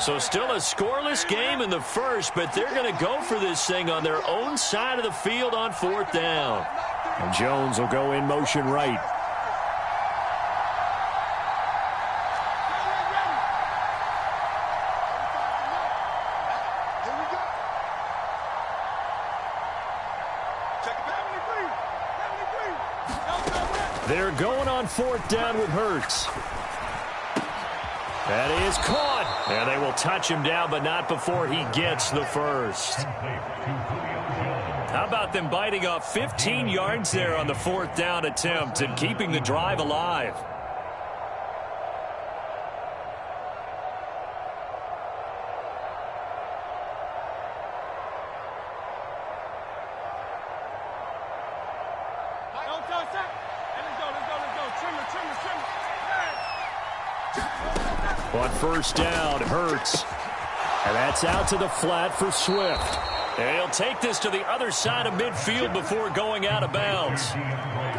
So still a scoreless game in the first, but they're going to go for this thing on their own side of the field on 4th down. And Jones will go in motion right. They're going on 4th down with Hurts. That is caught. And they will touch him down, but not before he gets the first. How about them biting off 15 yards there on the 4th down attempt and keeping the drive alive? On 1st down, Hurts. And that's out to the flat for Swift. And he'll take this to the other side of midfield before going out of bounds.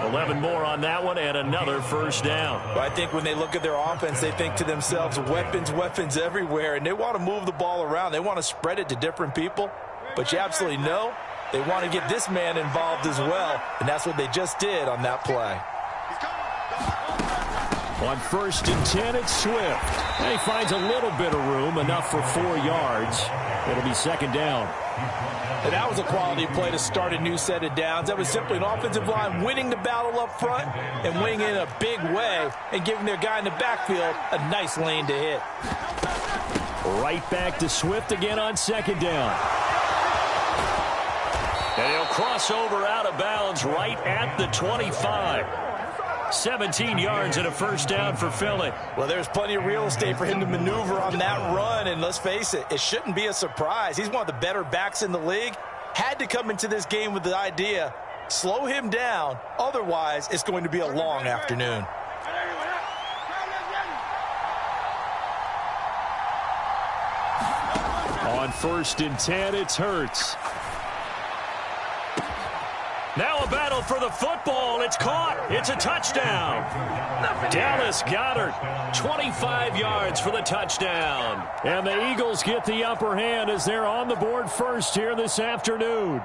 11 more on that one and another 1st down. Well, I think when they look at their offense, they think to themselves, weapons, weapons everywhere, and they want to move the ball around. They want to spread it to different people. But you absolutely know they want to get this man involved as well, and that's what they just did on that play. On 1st and 10, it's Swift. And he finds a little bit of room, enough for 4 yards. It'll be 2nd down. And that was a quality play to start a new set of downs. That was simply an offensive line winning the battle up front and winning in a big way and giving their guy in the backfield a nice lane to hit. Right back to Swift again on 2nd down. And he'll cross over out of bounds right at the 25. 17 yards and a 1st down for Philly. Well, there's plenty of real estate for him to maneuver on that run, and let's face it, it shouldn't be a surprise. He's one of the better backs in the league. Had to come into this game with the idea, slow him down, otherwise it's going to be a long afternoon. On 1st and 10, it's Hurts. Now a battle for the football. It's caught. It's a touchdown. Dallas Goedert, 25 yards for the touchdown. And the Eagles get the upper hand as they're on the board first here this afternoon.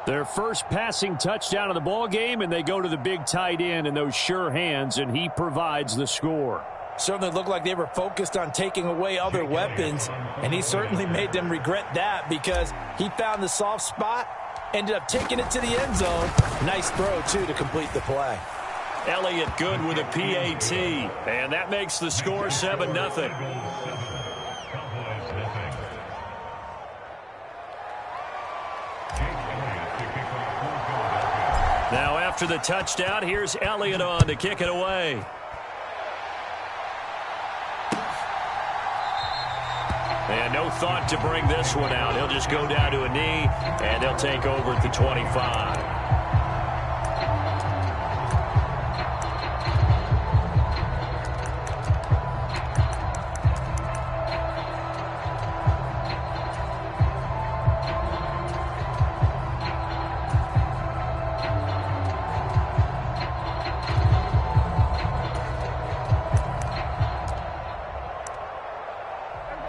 Their first passing touchdown of the ball game, and they go to the big tight end in those sure hands, and he provides the score. Certainly looked like they were focused on taking away other weapons, and he certainly made them regret that because he found the soft spot, ended up taking it to the end zone. Nice throw, too, to complete the play. Elliott good with a PAT, and that makes the score 7-0. Now after the touchdown, here's Elliott on to kick it away. And And no thought to bring this one out. He'll just go down to a knee, and they'll take over at the 25.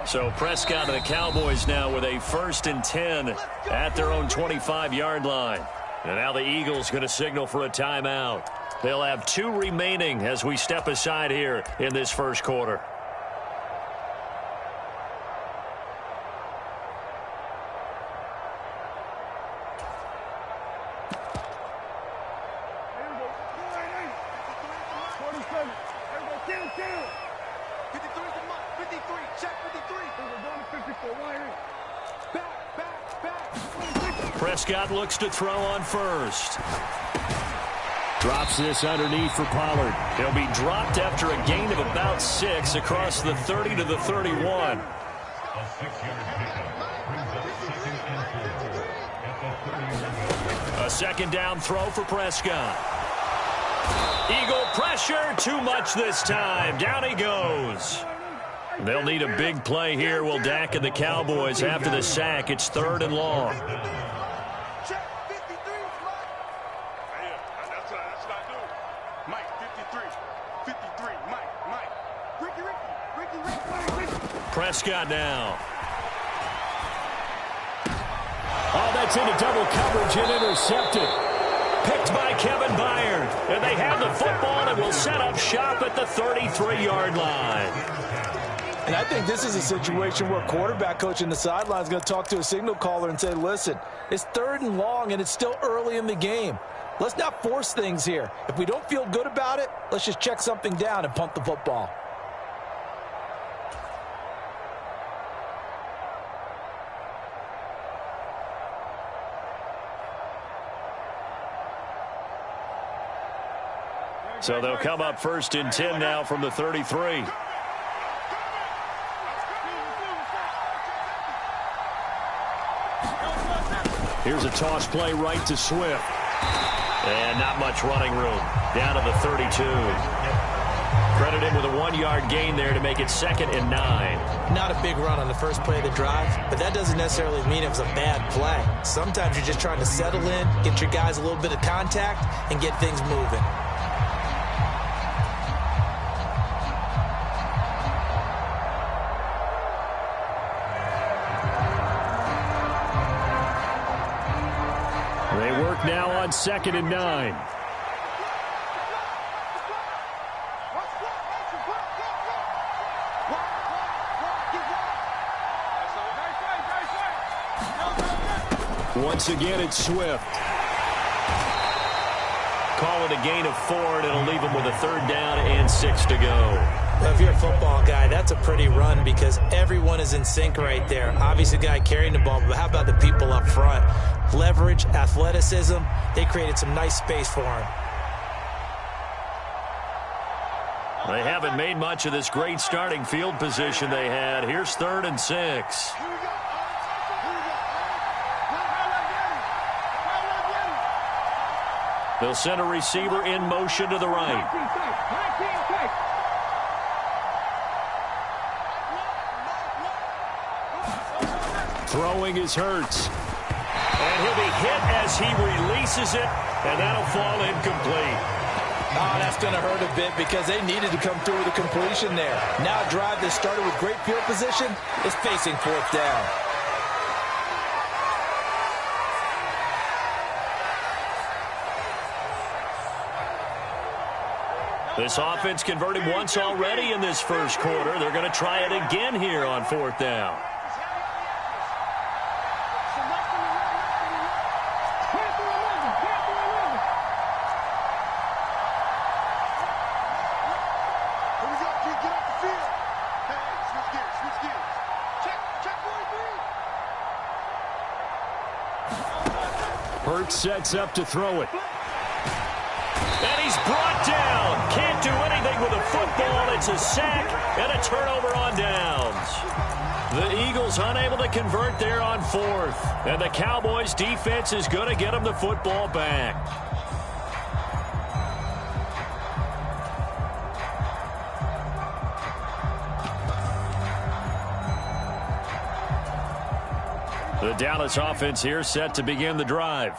So Prescott and the Cowboys now with a 1st and 10 at their own 25-yard line. And now the Eagles going to signal for a timeout. They'll have 2 remaining as we step aside here in this first quarter. Prescott looks to throw on first. Drops this underneath for Pollard. He'll be dropped after a gain of about 6 across the 30 to the 31. A 2nd down throw for Prescott. Eagle pressure, too much this time. Down he goes. They'll need a big play here. Will Dak and the Cowboys after the sack. It's 3rd and long. Prescott now. Oh, that's into double coverage and intercepted. Picked by Kevin Byard. And they have the football and will set up shop at the 33-yard line. And I think this is a situation where quarterback coach in the sideline is going to talk to a signal caller and say, listen, it's 3rd and long and it's still early in the game. Let's not force things here. If we don't feel good about it, let's just check something down and punt the football. So they'll come up 1st and 10 now from the 33. Here's a toss play right to Swift. And not much running room. Down to the 32. Credit him with a 1-yard gain there to make it 2nd and 9. Not a big run on the first play of the drive, but that doesn't necessarily mean it was a bad play. Sometimes you're just trying to settle in, get your guys a little bit of contact, and get things moving. They work now on 2nd and 9. Once again, it's Swift. Call it a gain of 4, and it'll leave them with a 3rd down and 6 to go. Well, if you're a football guy, that's a pretty run because everyone is in sync right there. Obviously, the guy carrying the ball, but how about the people up front? Leverage, athleticism, they created some nice space for him. They haven't made much of this great starting field position they had. Here's 3rd and 6. They'll send a receiver in motion to the right. Throwing is Hurts. And he'll be hit as he releases it, and that'll fall incomplete. Oh, that's going to hurt a bit because they needed to come through with a completion there. Now a drive that started with great field position is facing 4th down. This offense converted once already in this first quarter. They're going to try it again here on 4th down. Hurts sets up to throw it. And he's brought down. Can't do anything with a football. It's a sack and a turnover on downs. The Eagles unable to convert there on fourth. And the Cowboys defense is going to get them the football back. The Dallas offense here set to begin the drive.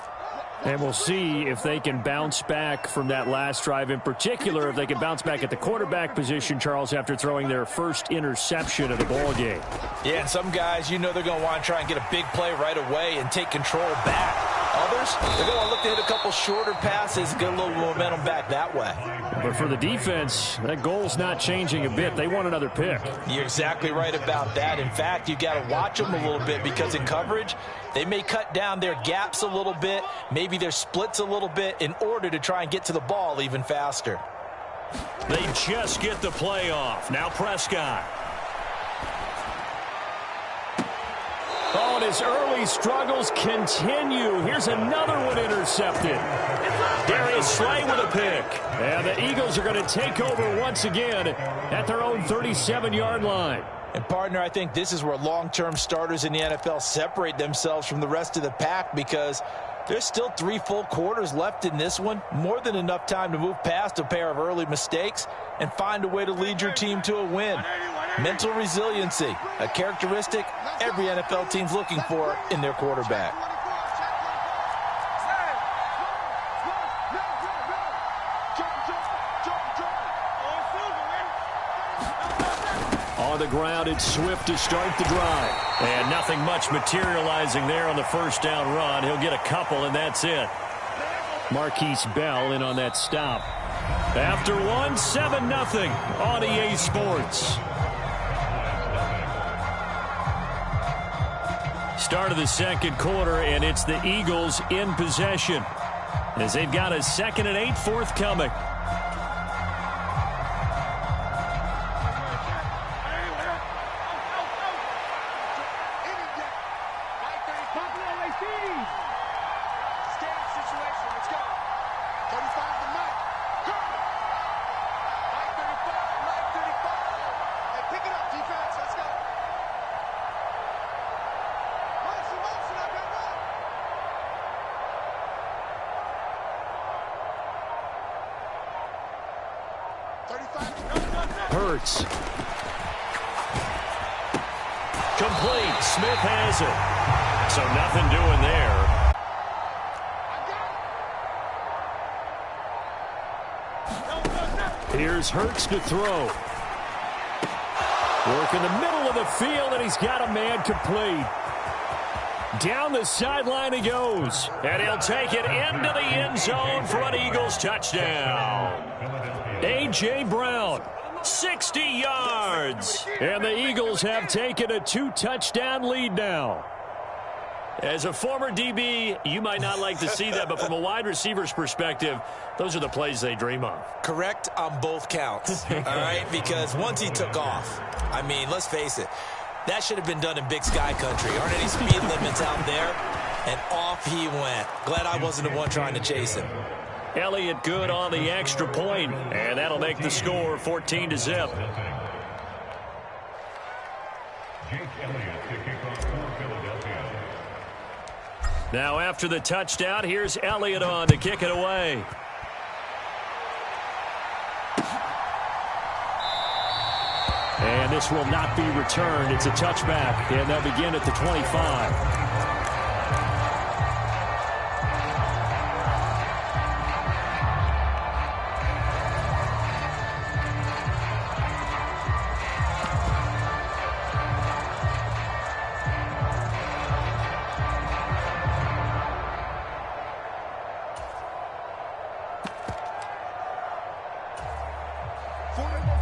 And we'll see if they can bounce back from that last drive, in particular if they can bounce back at the quarterback position, Charles, after throwing their first interception of the ball game. Yeah, and some guys, you know they're going to want to try and get a big play right away and take control back. Others, they're going to look to hit a couple shorter passes, get a little momentum back that way. But for the defense, that goal's not changing a bit. They want another pick. You're exactly right about that. In fact, you got to watch them a little bit because in coverage, they may cut down their gaps a little bit, maybe their splits a little bit in order to try and get to the ball even faster. They just get the play off. Now Prescott. Oh, and his early struggles continue. Here's another one intercepted. Darius Slay with a pick. And the Eagles are going to take over once again at their own 37-yard line. And, partner, I think this is where long-term starters in the NFL separate themselves from the rest of the pack because there's still 3 full quarters left in this one. More than enough time to move past a pair of early mistakes and find a way to lead your team to a win. Mental resiliency, a characteristic every NFL team's looking for in their quarterback. On the ground, it's Swift to start the drive. And nothing much materializing there on the first down run. He'll get a couple, and that's it. Marquise Bell in on that stop. After one, 7-0 on EA Sports. Start of the second quarter, and it's the Eagles in possession as they've got a 2nd and 8 forthcoming. Hurts. Complete. Smith has it. So nothing doing there. Here's Hurts to throw. Work in the middle of the field, and he's got a man complete. Down the sideline he goes. And he'll take it into the end zone for an Eagles touchdown. A.J. Brown. 60 yards. And the Eagles have taken a 2-touchdown lead now. As a former DB, you might not like to see that, but from a wide receiver's perspective, those are the plays they dream of. Correct on both counts, all right? Because once he took off, I mean, let's face it, that should have been done in Big Sky Country. Aren't any speed limits out there? And off he went. Glad I wasn't the one trying to chase him. Elliott good on the extra point, and that'll make the score 14-0. Now after the touchdown, here's Elliott on to kick it away. And this will not be returned. It's a touchback, and they'll begin at the 25.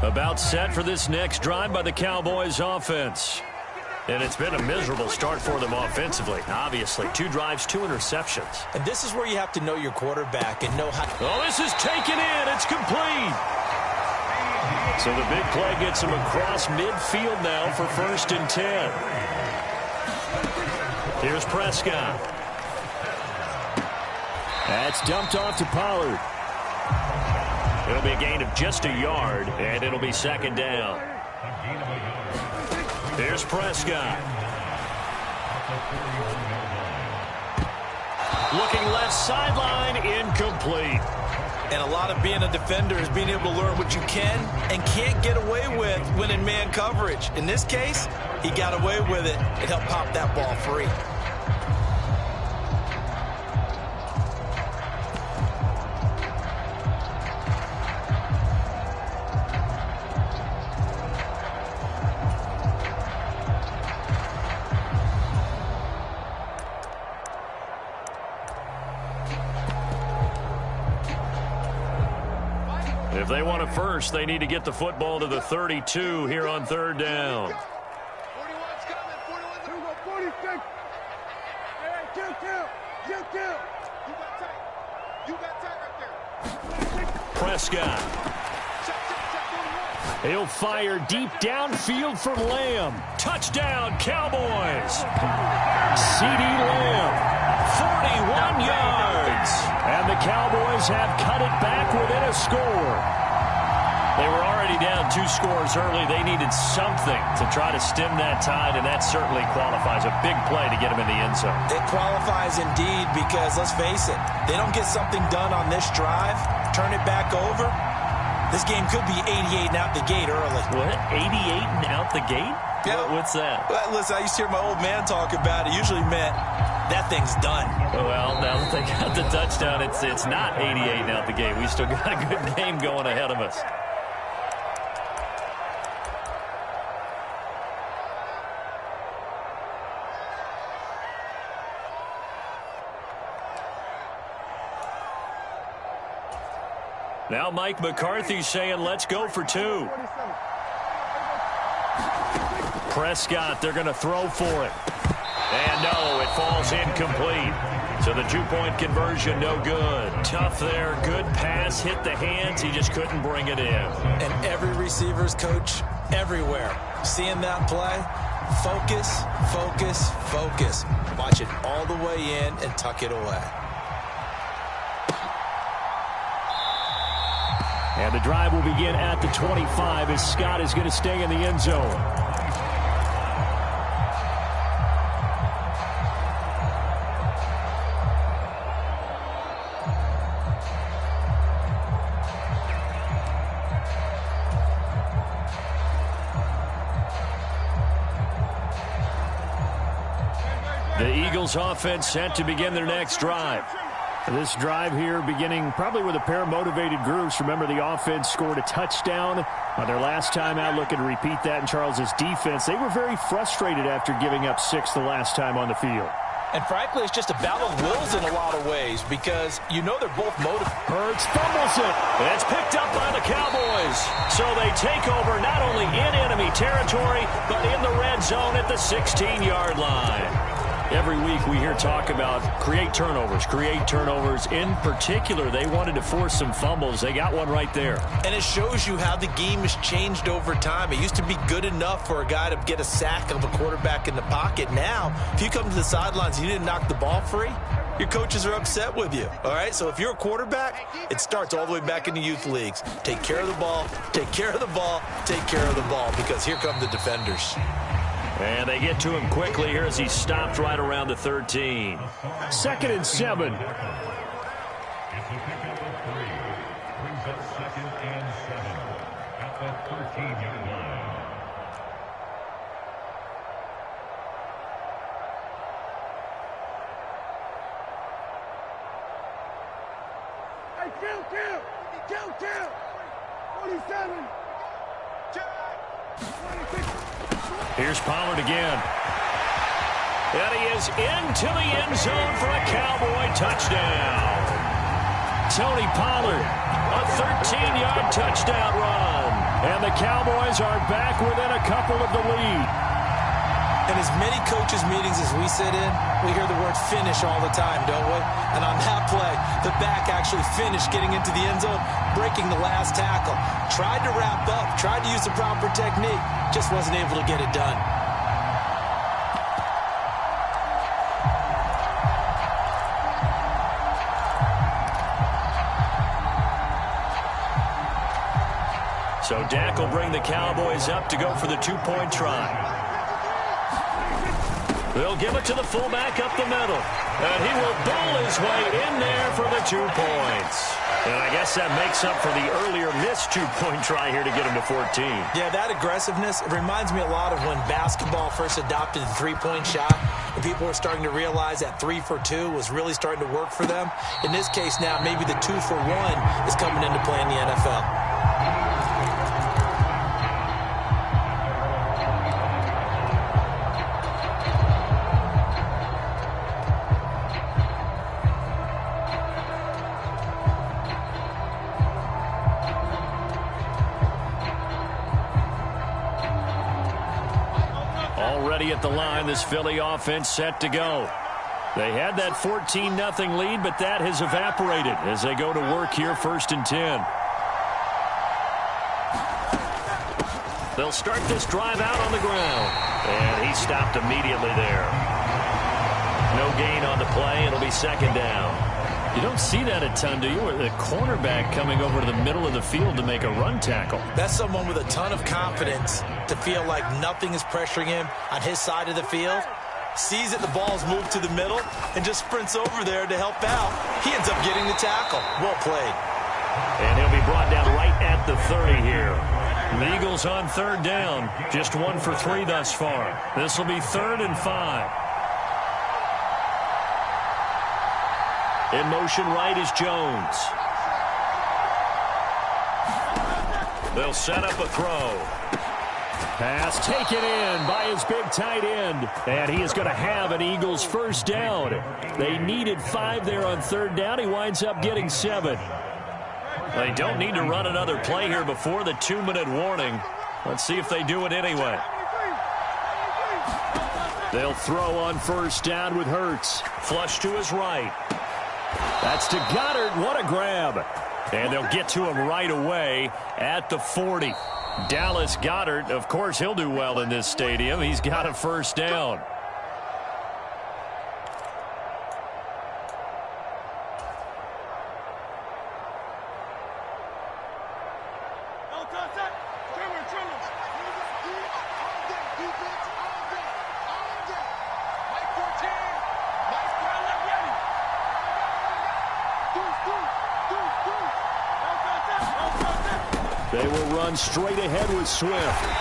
About set for this next drive by the Cowboys offense. And it's been a miserable start for them offensively. Obviously, 2 drives, 2 interceptions. And this is where you have to know your quarterback and know how. Oh, this is taken in. It's complete. So the big play gets him across midfield now for 1st and 10. Here's Prescott. That's dumped off to Pollard. It'll be a gain of just a yard, and it'll be 2nd down. Here's Prescott. Looking left sideline, incomplete. And a lot of being a defender is being able to learn what you can and can't get away with when in man coverage. In this case, he got away with it and helped pop that ball free. If they want a first, they need to get the football to the 32 here on third down. 41's coming. 41's 46. Hey, kill. You got tight right there. Prescott. He'll fire deep downfield for Lamb. Touchdown, Cowboys. CeeDee Lamb, 41 yards. and the Cowboys have cut it back within a score. They were already down 2 scores early. They needed something to try to stem that tide, and that certainly qualifies. A big play to get them in the end zone. It qualifies indeed because, let's face it, they don't get something done on this drive, turn it back over, this game could be 88 and out the gate early. What? 88 and out the gate? Yeah. What's that? Well, listen, I used to hear my old man talk about it. Usually meant that thing's done. Well, now that they got the touchdown, it's not 88 and out the gate. We still got a good game going ahead of us. Now Mike McCarthy's saying, let's go for 2. Prescott, they're going to throw for it. And no, it falls incomplete. So the 2-point conversion, no good. Tough there, good pass, hit the hands. He just couldn't bring it in. And every receiver's coach everywhere. Seeing that play, focus, focus, focus. Watch it all the way in and tuck it away. And the drive will begin at the 25 as Scott is going to stay in the end zone. The Eagles offense set to begin their next drive. This drive here beginning probably with a pair of motivated groups. Remember, the offense scored a touchdown on their last time out. Looking to repeat that in Charles's defense. They were very frustrated after giving up 6 the last time on the field. And frankly, it's just a battle of wills in a lot of ways because you know they're both motivated. Hurts fumbles it. And it's picked up by the Cowboys. So they take over not only in enemy territory, but in the red zone at the 16-yard line. Every week we hear talk about create turnovers. In particular, they wanted to force some fumbles. They got one right there. And it shows you how the game has changed over time. It used to be good enough for a guy to get a sack of a quarterback in the pocket. Now, if you come to the sidelines and you didn't knock the ball free, your coaches are upset with you. All right, so if you're a quarterback, it starts all the way back in the youth leagues. Take care of the ball, take care of the ball, take care of the ball, because here come the defenders. And they get to him quickly here as he stopped right around the 13. 2nd and 7. It's a pickup of 3. Brings up 2nd and 7 at the 13-yard line. Hey, kill. 47. 26. Here's Pollard again. And he is into the end zone for a Cowboy touchdown. Tony Pollard, a 13-yard touchdown run. And the Cowboys are back within a couple of the lead. In as many coaches' meetings as we sit in, we hear the word finish all the time, don't we? And on that play, the back actually finished getting into the end zone, breaking the last tackle. Tried to wrap up, tried to use the proper technique, just wasn't able to get it done. So Dak will bring the Cowboys up to go for the 2-point try. They'll give it to the fullback up the middle. And he will bowl his way in there for the 2 points. And I guess that makes up for the earlier missed 2-point try here to get him to 14. Yeah, that aggressiveness, it reminds me a lot of when basketball first adopted the 3-point shot. And people were starting to realize that 3 for 2 was really starting to work for them. In this case now, maybe the 2 for 1 is coming into play in the NFL. Already at the line, this Philly offense set to go. They had that 14-0 lead, but that has evaporated as they go to work here, 1st and 10. They'll start this drive out on the ground. And he stopped immediately there. No gain on the play. It'll be 2nd down. You don't see that a ton, do you? The cornerback coming over to the middle of the field to make a run tackle. That's someone with a ton of confidence to feel like nothing is pressuring him on his side of the field. Sees that the ball's moved to the middle and just sprints over there to help out. He ends up getting the tackle. Well played. And he'll be brought down right at the 30 here. The Eagles on 3rd down. Just 1 for 3 thus far. This will be 3rd and 5. In motion right is Jones. They'll set up a throw. Pass taken in by his big tight end. And he is going to have an Eagles 1st down. They needed 5 there on 3rd down. He winds up getting 7. They don't need to run another play here before the 2-minute warning. Let's see if they do it anyway. They'll throw on 1st down with Hurts. Flush to his right. That's to Goddard. What a grab. And they'll get to him right away at the 40. Dallas Goedert, of course, he'll do well in this stadium. He's got a 1st down. They will run straight ahead with Swift.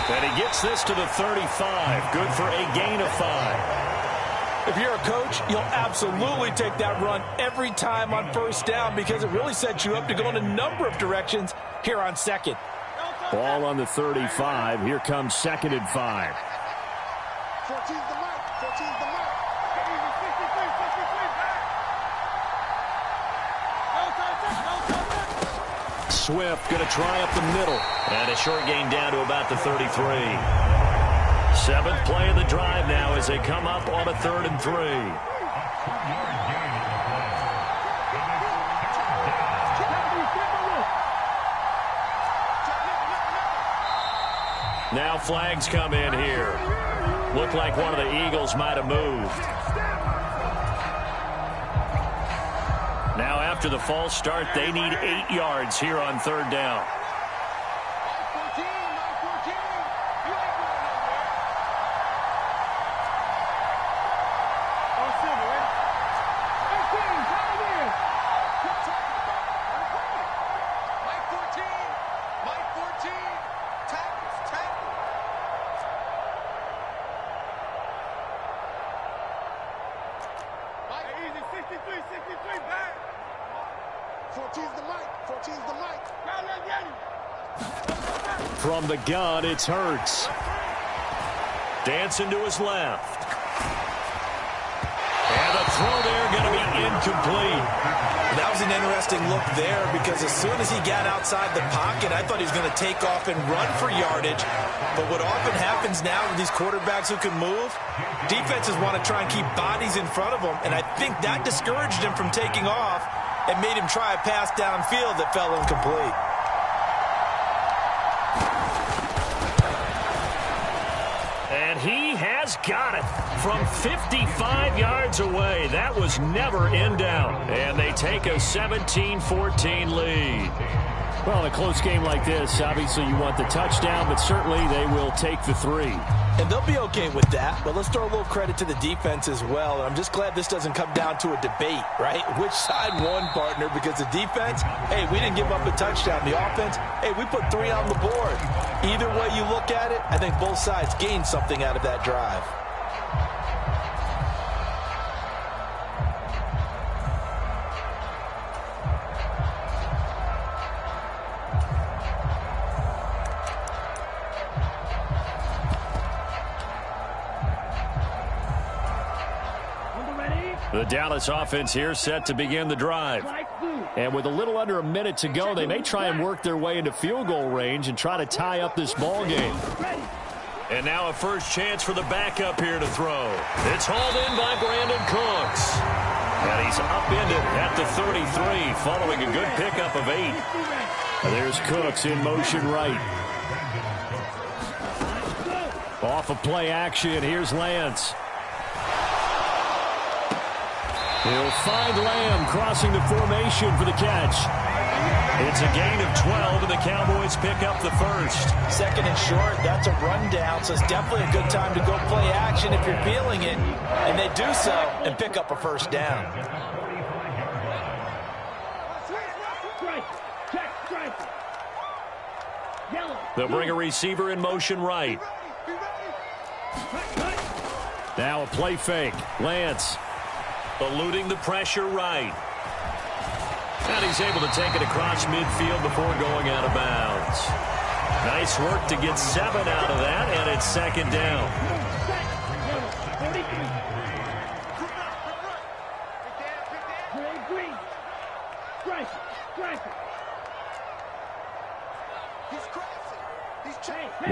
And he gets this to the 35. Good for a gain of 5. If you're a coach, you'll absolutely take that run every time on 1st down because it really sets you up to go in a number of directions here on 2nd. Ball on the 35. Here comes 2nd and 5. 14's the mark. 14's the mark. Swift going to try up the middle. And a short gain down to about the 33. 7th play of the drive now as they come up on a 3rd and 3. Now flags come in here. Looked like one of the Eagles might have moved. Now after the false start, they need 8 yards here on 3rd down. From the gun, it's Hurts. Dancing to his left. And the throw there going to be incomplete. That was an interesting look there because as soon as he got outside the pocket, I thought he was going to take off and run for yardage. But what often happens now with these quarterbacks who can move, defenses want to try and keep bodies in front of them, and I think that discouraged him from taking off and made him try a pass downfield that fell incomplete. And he has got it from 55 yards away. That was never in doubt. And they take a 17-14 lead. Well, in a close game like this, obviously you want the touchdown, but certainly they will take the 3. And they'll be okay with that, but let's throw a little credit to the defense as well. And I'm just glad this doesn't come down to a debate, right? Which side won, partner? Because the defense, hey, we didn't give up a touchdown. The offense, hey, we put 3 on the board. Either way you look at it, I think both sides gained something out of that drive. The Dallas offense here set to begin the drive. And with a little under a minute to go, they may try and work their way into field goal range and try to tie up this ball game. And now a first chance for the backup here to throw. It's hauled in by Brandon Cooks. And he's upended at the 33 following a good pickup of 8. There's Cooks in motion right. Off of play action, here's Lance. He'll find Lamb crossing the formation for the catch. It's a gain of 12, and the Cowboys pick up the first. Second and short, that's a rundown, so it's definitely a good time to go play action if you're feeling it. And they do so and pick up a first down. They'll bring a receiver in motion right. Now a play fake. Lance. Eluding the pressure right. And he's able to take it across midfield before going out of bounds. Nice work to get 7 out of that, and it's second down.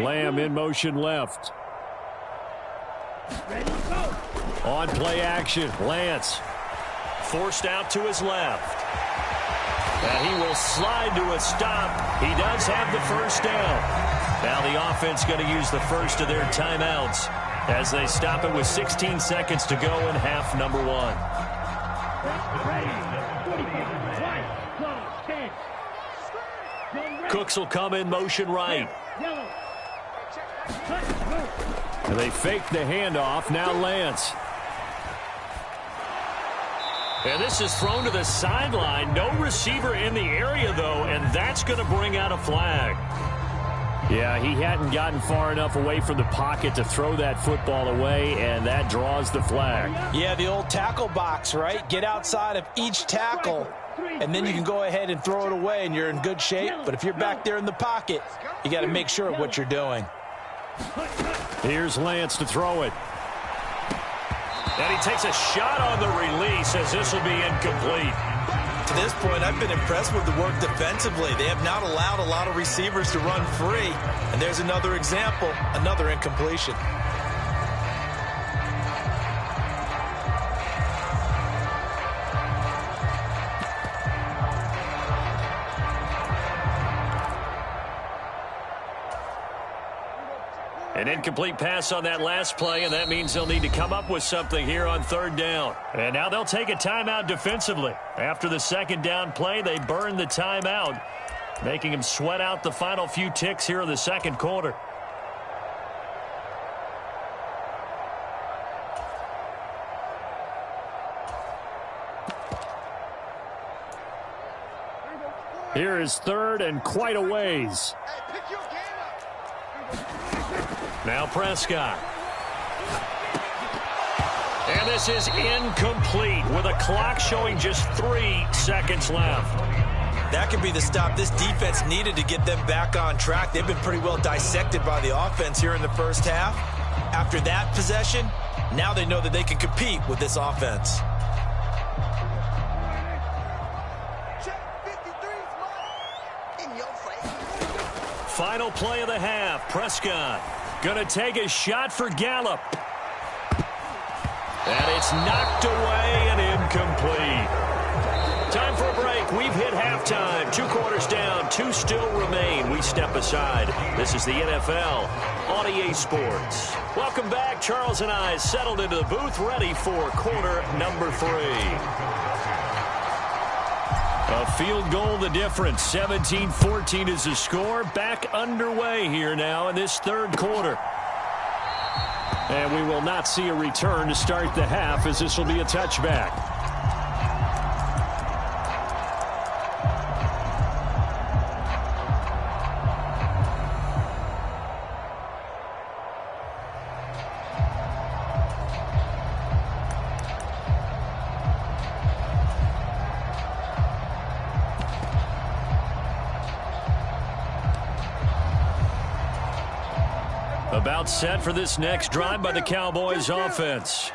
Lamb in motion left. On play action, Lance. Forced out to his left. And he will slide to a stop. He does have the first down. Now the offense going to use the first of their timeouts as they stop it with 16 seconds to go in half number 1. Cooks will come in motion right. And they fake the handoff. Now Lance. And this is thrown to the sideline. No receiver in the area, though, and that's going to bring out a flag. Yeah, he hadn't gotten far enough away from the pocket to throw that football away, and that draws the flag. Yeah, the old tackle box, right? Get outside of each tackle, and then you can go ahead and throw it away, and you're in good shape. But if you're back there in the pocket, you got to make sure of what you're doing. Here's Lance to throw it. And he takes a shot on the release as this will be incomplete. To this point, I've been impressed with the work defensively. They have not allowed a lot of receivers to run free. And there's another example, another incompletion. An incomplete pass on that last play, and that means they'll need to come up with something here on third down. And now they'll take a timeout defensively. After the second down play, they burn the timeout, making them sweat out the final few ticks here in the second quarter. Here is third and quite a ways. Now Prescott. And this is incomplete with a clock showing just 3 seconds left. That could be the stop this defense needed to get them back on track. They've been pretty well dissected by the offense here in the first half. After that possession, now they know that they can compete with this offense. Final play of the half. Prescott going to take a shot for Gallup. And it's knocked away and incomplete. Time for a break. We've hit halftime. 2 quarters down. 2 still remain. We step aside. This is the NFL on EA Sports. Welcome back. Charles and I settled into the booth ready for quarter number 3. A field goal the difference. 17-14 is the score. Back underway here now in this third quarter. And we will not see a return to start the half, as this will be a touchback. About set for this next drive by the Cowboys offense.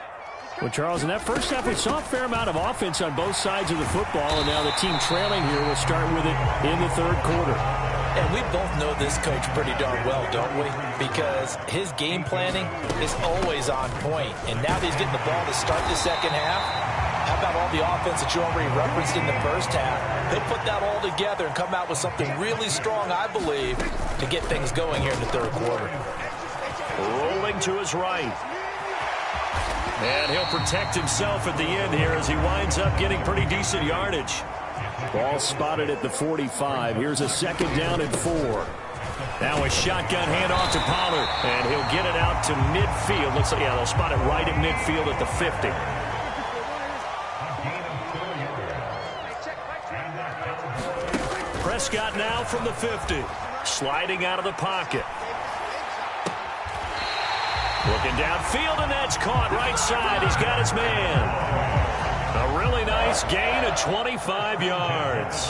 Well, Charles, in that first half, we saw a fair amount of offense on both sides of the football, and now the team trailing here will start with it in the third quarter. And we both know this coach pretty darn well, don't we? Because his game planning is always on point. And now that he's getting the ball to start the second half, how about all the offense that you already referenced in the first half? He'll put that all together and come out with something really strong, I believe, to get things going here in the third quarter. Rolling to his right. And he'll protect himself at the end here as he winds up getting pretty decent yardage. Ball spotted at the 45. Here's a second down and 4. Now a shotgun handoff to Pollard. And he'll get it out to midfield. Looks like, yeah, they'll spot it right at midfield at the 50. Prescott now from the 50. Sliding out of the pocket. Looking downfield, and that's caught right side. He's got his man. A really nice gain of 25 yards.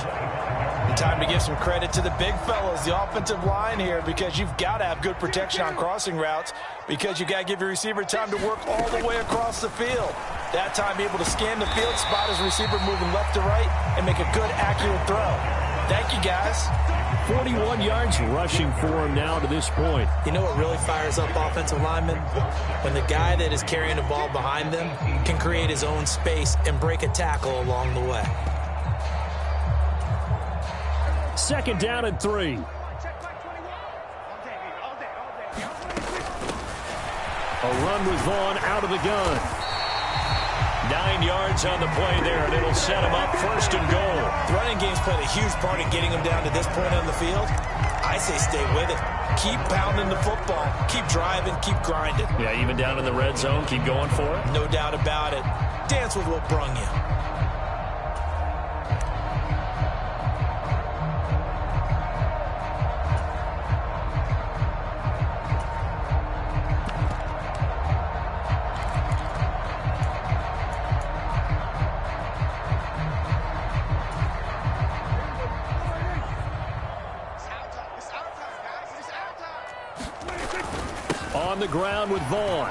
Time to give some credit to the big fellas, the offensive line here, because you've got to have good protection on crossing routes, because you've got to give your receiver time to work all the way across the field. That time able to scan the field, spot his receiver moving left to right, and make a good, accurate throw. Thank you, guys. 41 yards rushing for him now to this point. You know what really fires up offensive linemen? When the guy that is carrying the ball behind them can create his own space and break a tackle along the way. Second down and 3. A run with Vaughn out of the gun. 9 yards on the play there, and it'll set him up first and goal. The running game's played a huge part in getting him down to this point on the field. I say stay with it. Keep pounding the football. Keep driving. Keep grinding. Yeah, even down in the red zone, keep going for it. No doubt about it. Dance with what brung you. On the ground with Vaughn.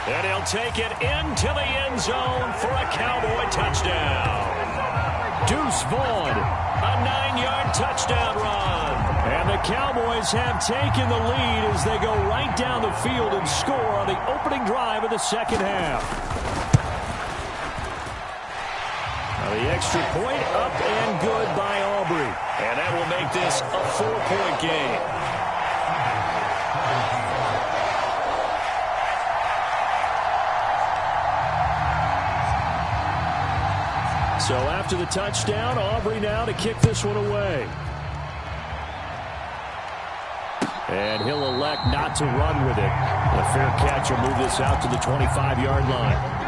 And he'll take it into the end zone for a Cowboy touchdown. Deuce Vaughn, a 9-yard touchdown run. And the Cowboys have taken the lead as they go right down the field and score on the opening drive of the second half. Now the extra point up and good by Aubrey. And that will make this a 4-point game. So after the touchdown, Aubrey now to kick this one away. And he'll elect not to run with it. A fair catch will move this out to the 25-yard line.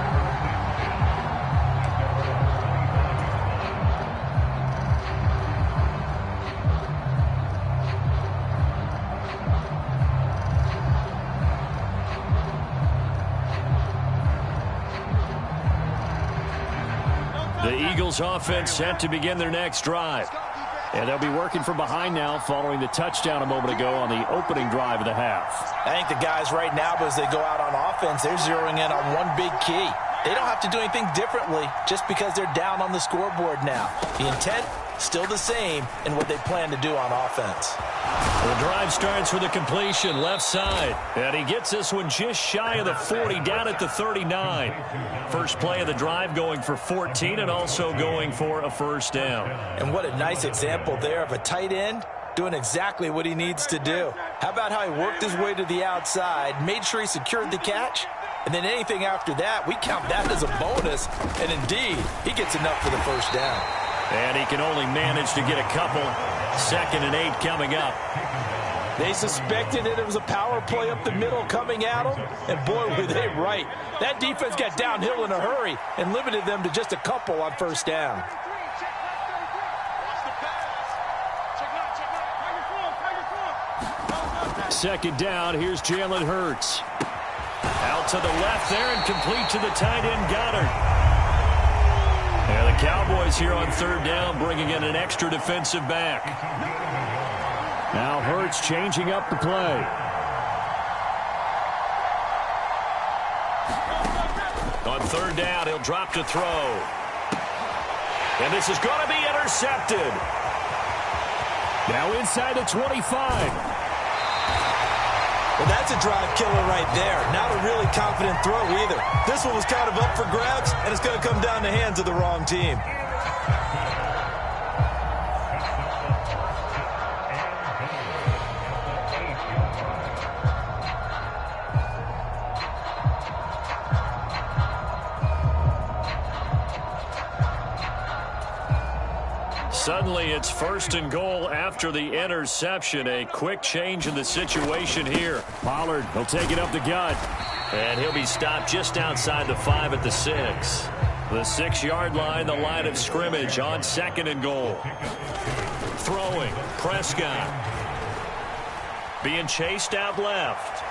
The Eagles offense set to begin their next drive. And they'll be working from behind now following the touchdown a moment ago on the opening drive of the half. I think the guys right now, as they go out on offense, they're zeroing in on one big key. They don't have to do anything differently just because they're down on the scoreboard now. The intent, still the same in what they plan to do on offense. The drive starts with a completion left side. And he gets this one just shy of the 40, down at the 39. First play of the drive going for 14 and also going for a first down. And what a nice example there of a tight end doing exactly what he needs to do. How about how he worked his way to the outside, made sure he secured the catch, and then anything after that, we count that as a bonus. And indeed, he gets enough for the first down. And he can only manage to get a couple. 2nd and 8 coming up. They suspected that it was a power play up the middle coming at them, and boy, were they right. That defense got downhill in a hurry and limited them to just a couple on 1st down. Second down, here's Jalen Hurts. Out to the left there and complete to the tight end Goddard. And the Cowboys here on 3rd down bringing in an extra defensive back. Now Hurts changing up the play. On 3rd down, he'll drop to throw. And this is going to be intercepted. Now inside the 25. Well, that's a drive killer right there. Not a really confident throw either. This one was kind of up for grabs, and it's going to come down the hands of the wrong team. Suddenly, it's 1st and goal after the interception. A quick change in the situation here. Pollard, he'll take it up the gut. And he'll be stopped just outside the 5 at the 6. The 6-yard line, the line of scrimmage on 2nd and goal. Throwing, Prescott. Being chased out left.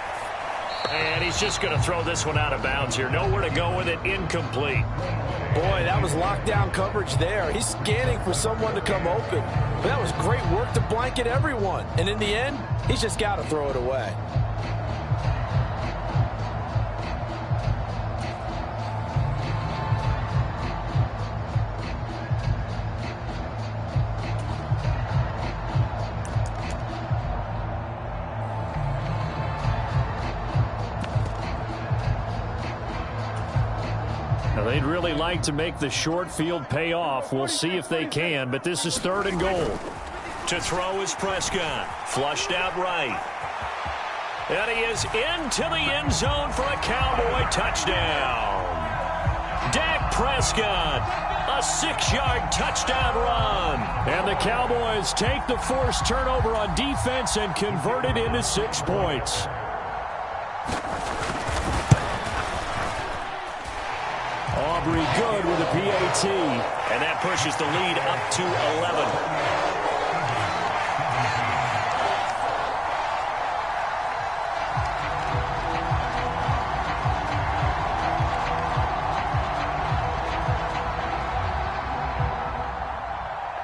And he's just going to throw this one out of bounds here. Nowhere to go with it, incomplete. Boy, that was lockdown coverage there. He's scanning for someone to come open. But that was great work to blanket everyone. And in the end, he's just got to throw it away. They'd really like to make the short field pay off. We'll see if they can, but this is 3rd and goal. To throw is Prescott. Flushed out right. And he is into the end zone for a Cowboy touchdown. Dak Prescott, a 6-yard touchdown run. And the Cowboys take the forced turnover on defense and convert it into 6 points. Aubrey good with a PAT. And that pushes the lead up to 11.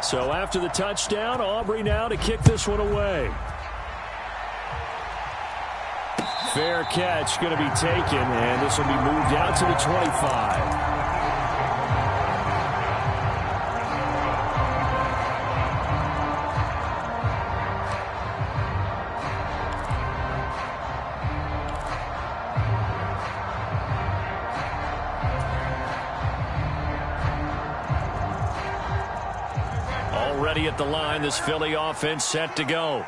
So after the touchdown, Aubrey now to kick this one away. Fair catch going to be taken, and this will be moved out to the 25. Already at the line, this Philly offense set to go.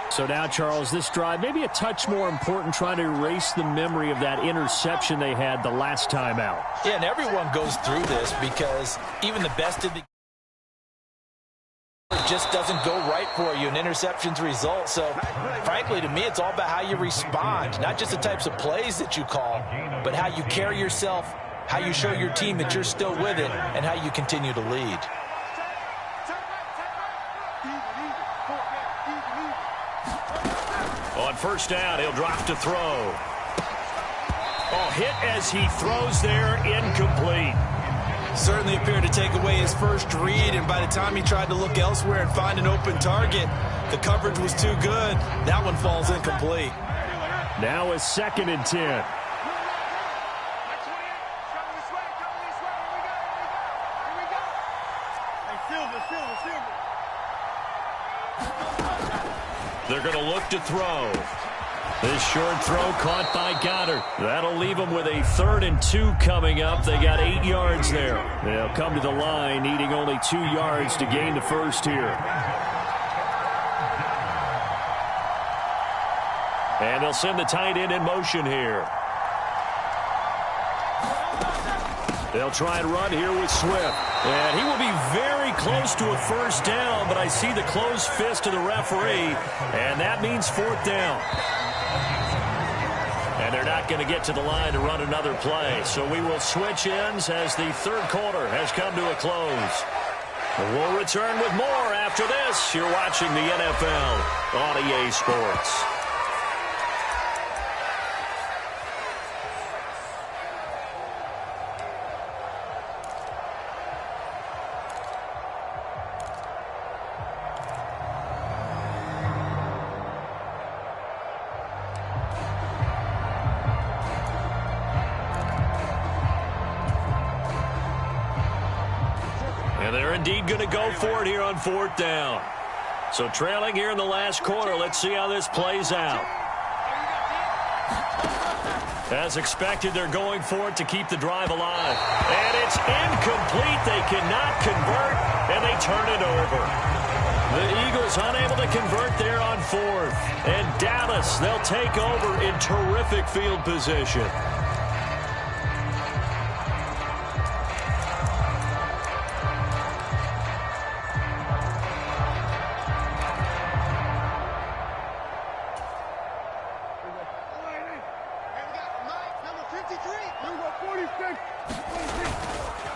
So now, Charles, this drive maybe a touch more important, trying to erase the memory of that interception they had the last time out. Yeah, and everyone goes through this because even the best of the just doesn't go right for you, and interceptions result. So, frankly, to me, it's all about how you respond, not just the types of plays that you call, but how you carry yourself, how you show your team that you're still with it, and how you continue to lead. On 1st down, he'll drop to throw. Oh, hit as he throws there, incomplete. Certainly appeared to take away his first read, and by the time he tried to look elsewhere and find an open target, the coverage was too good. That one falls incomplete. Now it's 2nd and 10. They're going to look to throw. This short throw caught by Goddard. That'll leave them with a 3rd and 2 coming up. They got 8 yards there. They'll come to the line needing only 2 yards to gain the first here. And they'll send the tight end in motion here. They'll try and run here with Swift. And he will be very close to a first down, but I see the closed fist of the referee, and that means fourth down. And they're not going to get to the line to run another play. So we will switch ends as the third quarter has come to a close. We'll return with more after this. You're watching the NFL on EA Sports. And they're indeed going to go for it here on fourth down. So trailing here in the last quarter. Let's see how this plays out. As expected, they're going for it to keep the drive alive. And it's incomplete. They cannot convert, and they turn it over. The Eagles unable to convert there on fourth. And Dallas, they'll take over in terrific field position.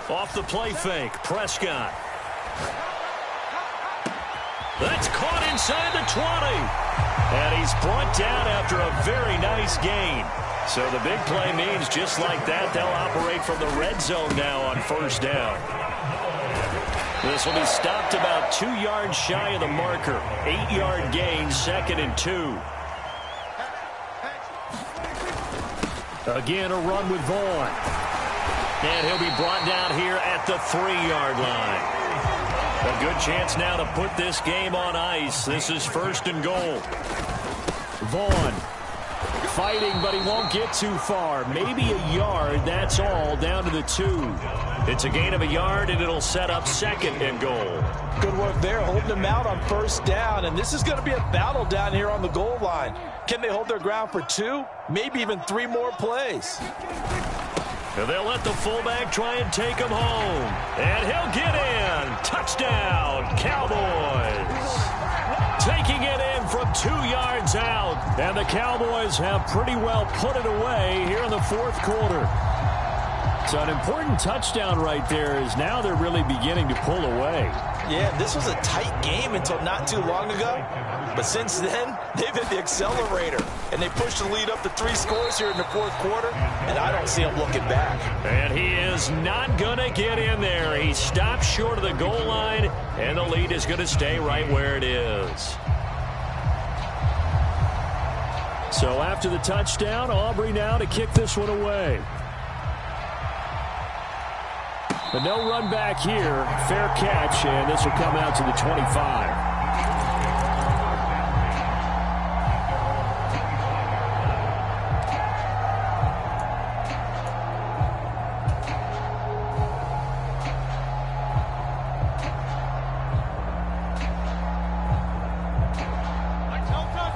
Off the play fake, Prescott. That's caught inside the 20. And he's brought down after a very nice gain. So the big play means just like that, they'll operate from the red zone now on first down. This will be stopped about 2 yards shy of the marker. 8-yard gain, 2nd and 2. Again, a run with Vaughn. And he'll be brought down here at the 3-yard line. A good chance now to put this game on ice. This is 1st and goal. Vaughn fighting, but he won't get too far. Maybe a yard, that's all, down to the 2. It's a gain of a yard, and it'll set up 2nd and goal. Good work there, holding them out on first down. And this is going to be a battle down here on the goal line. Can they hold their ground for 2, maybe even 3 more plays? And they'll let the fullback try and take him home. And he'll get in. Touchdown, Cowboys. Taking it in from 2 yards out. And the Cowboys have pretty well put it away here in the 4th quarter. So an important touchdown right there is now they're really beginning to pull away. Yeah, this was a tight game until not too long ago. But since then, they've hit the accelerator. And they pushed the lead up to 3 scores here in the 4th quarter. And I don't see them looking back. And he is not going to get in there. He stopped short of the goal line. And the lead is going to stay right where it is. So after the touchdown, Aubrey now to kick this one away. But no run back here. Fair catch, and this will come out to the 25.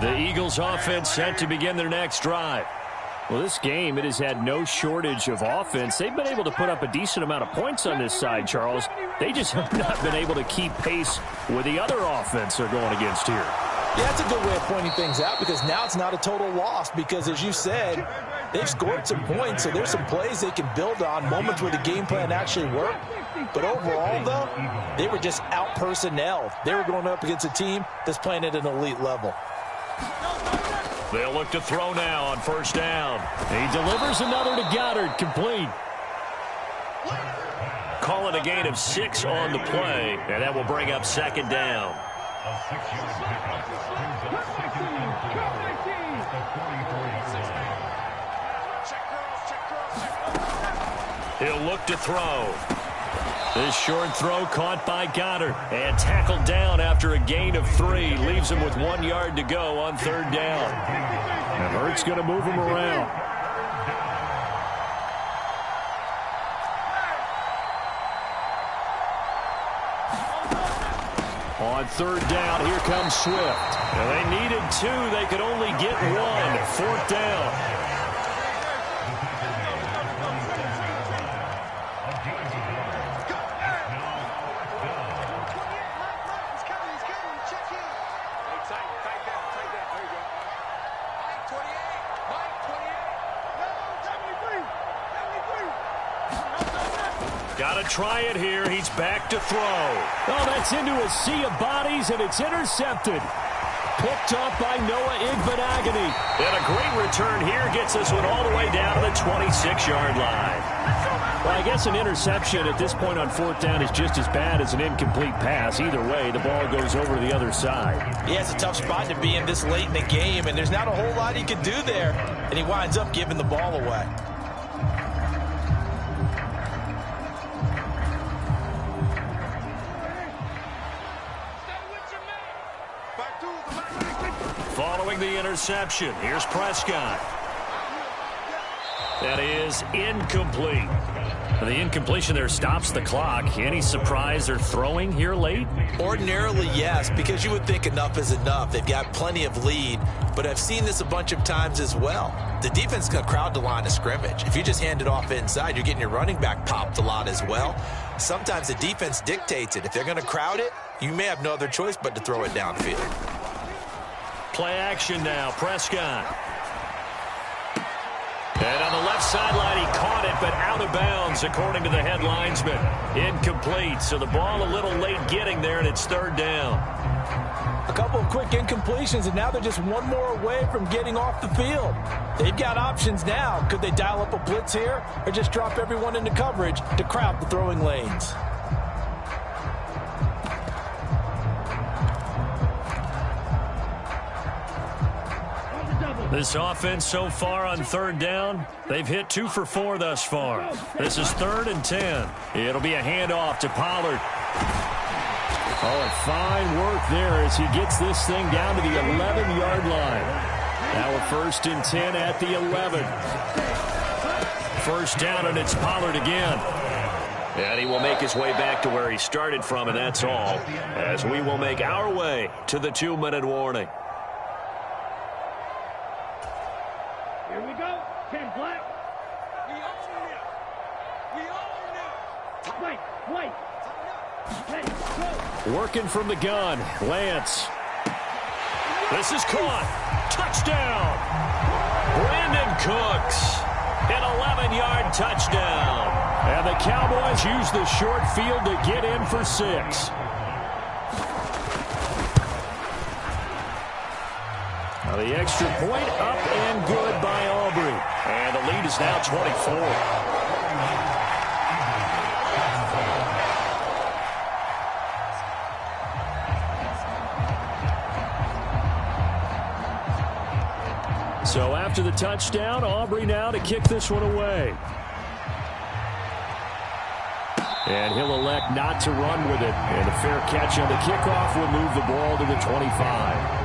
The Eagles offense set to begin their next drive. Well, this game, it has had no shortage of offense. They've been able to put up a decent amount of points on this side, Charles. They just have not been able to keep pace with the other offense they're going against here. Yeah, that's a good way of pointing things out because now it's not a total loss because, as you said, they've scored some points, so there's some plays they can build on, moments where the game plan actually worked. But overall, though, they were just out-personnel. They were going up against a team that's playing at an elite level. They'll look to throw now on first down. He delivers another to Goddard, complete. Call it a gain of 6 on the play, and that will bring up 2nd down. A 6-yard pickup brings up 2nd and 4 at the 44-yard line. He'll look to throw. This short throw caught by Goddard and tackled down after a gain of 3. Leaves him with 1 yard to go on 3rd down. And Hurts going to move him around. On 3rd down, here comes Swift. Now they needed 2. They could only get 1. 4th down. Got to try it here. He's back to throw. Oh, that's into a sea of bodies, and it's intercepted. Picked up by Noah Bigd182addy's. And a great return here gets this one all the way down to the 26-yard line. Well, I guess an interception at this point on fourth down is just as bad as an incomplete pass. Either way, the ball goes over to the other side. Yeah, it's a tough spot to be in this late in the game, and there's not a whole lot he can do there. And he winds up giving the ball away. Following the interception, here's Prescott. That is incomplete. The incompletion there stops the clock. Any surprise they're throwing here late? Ordinarily, yes, because you would think enough is enough. They've got plenty of lead, but I've seen this a bunch of times as well. The defense is going to crowd the line of scrimmage. If you just hand it off inside, you're getting your running back popped a lot as well. Sometimes the defense dictates it. If they're going to crowd it, you may have no other choice but to throw it downfield. Play action now, Prescott. And on the left sideline, he caught it, but out of bounds, according to the head linesman. Incomplete, so the ball a little late getting there, and it's third down. A couple of quick incompletions, and now they're just one more away from getting off the field. They've got options now. Could they dial up a blitz here, or just drop everyone into coverage to crowd the throwing lanes? This offense so far on third down, they've hit 2 for 4 thus far. This is 3rd and 10. It'll be a handoff to Pollard. Oh, fine work there as he gets this thing down to the 11-yard line. Now a 1st and 10 at the 11. First down, and it's Pollard again. And he will make his way back to where he started from, and that's all, as we will make our way to the 2-minute warning. Here we go. 10 black. We own it. We own it. Wait. Let's go. Working from the gun, Lance. This is caught. Touchdown. Brandon Cooks. An 11-yard touchdown. And the Cowboys use the short field to get in for 6. Now the extra point up and good by Aubrey. And the lead is now 24. So after the touchdown, Aubrey now to kick this one away. And he'll elect not to run with it. And a fair catch on the kickoff will move the ball to the 25.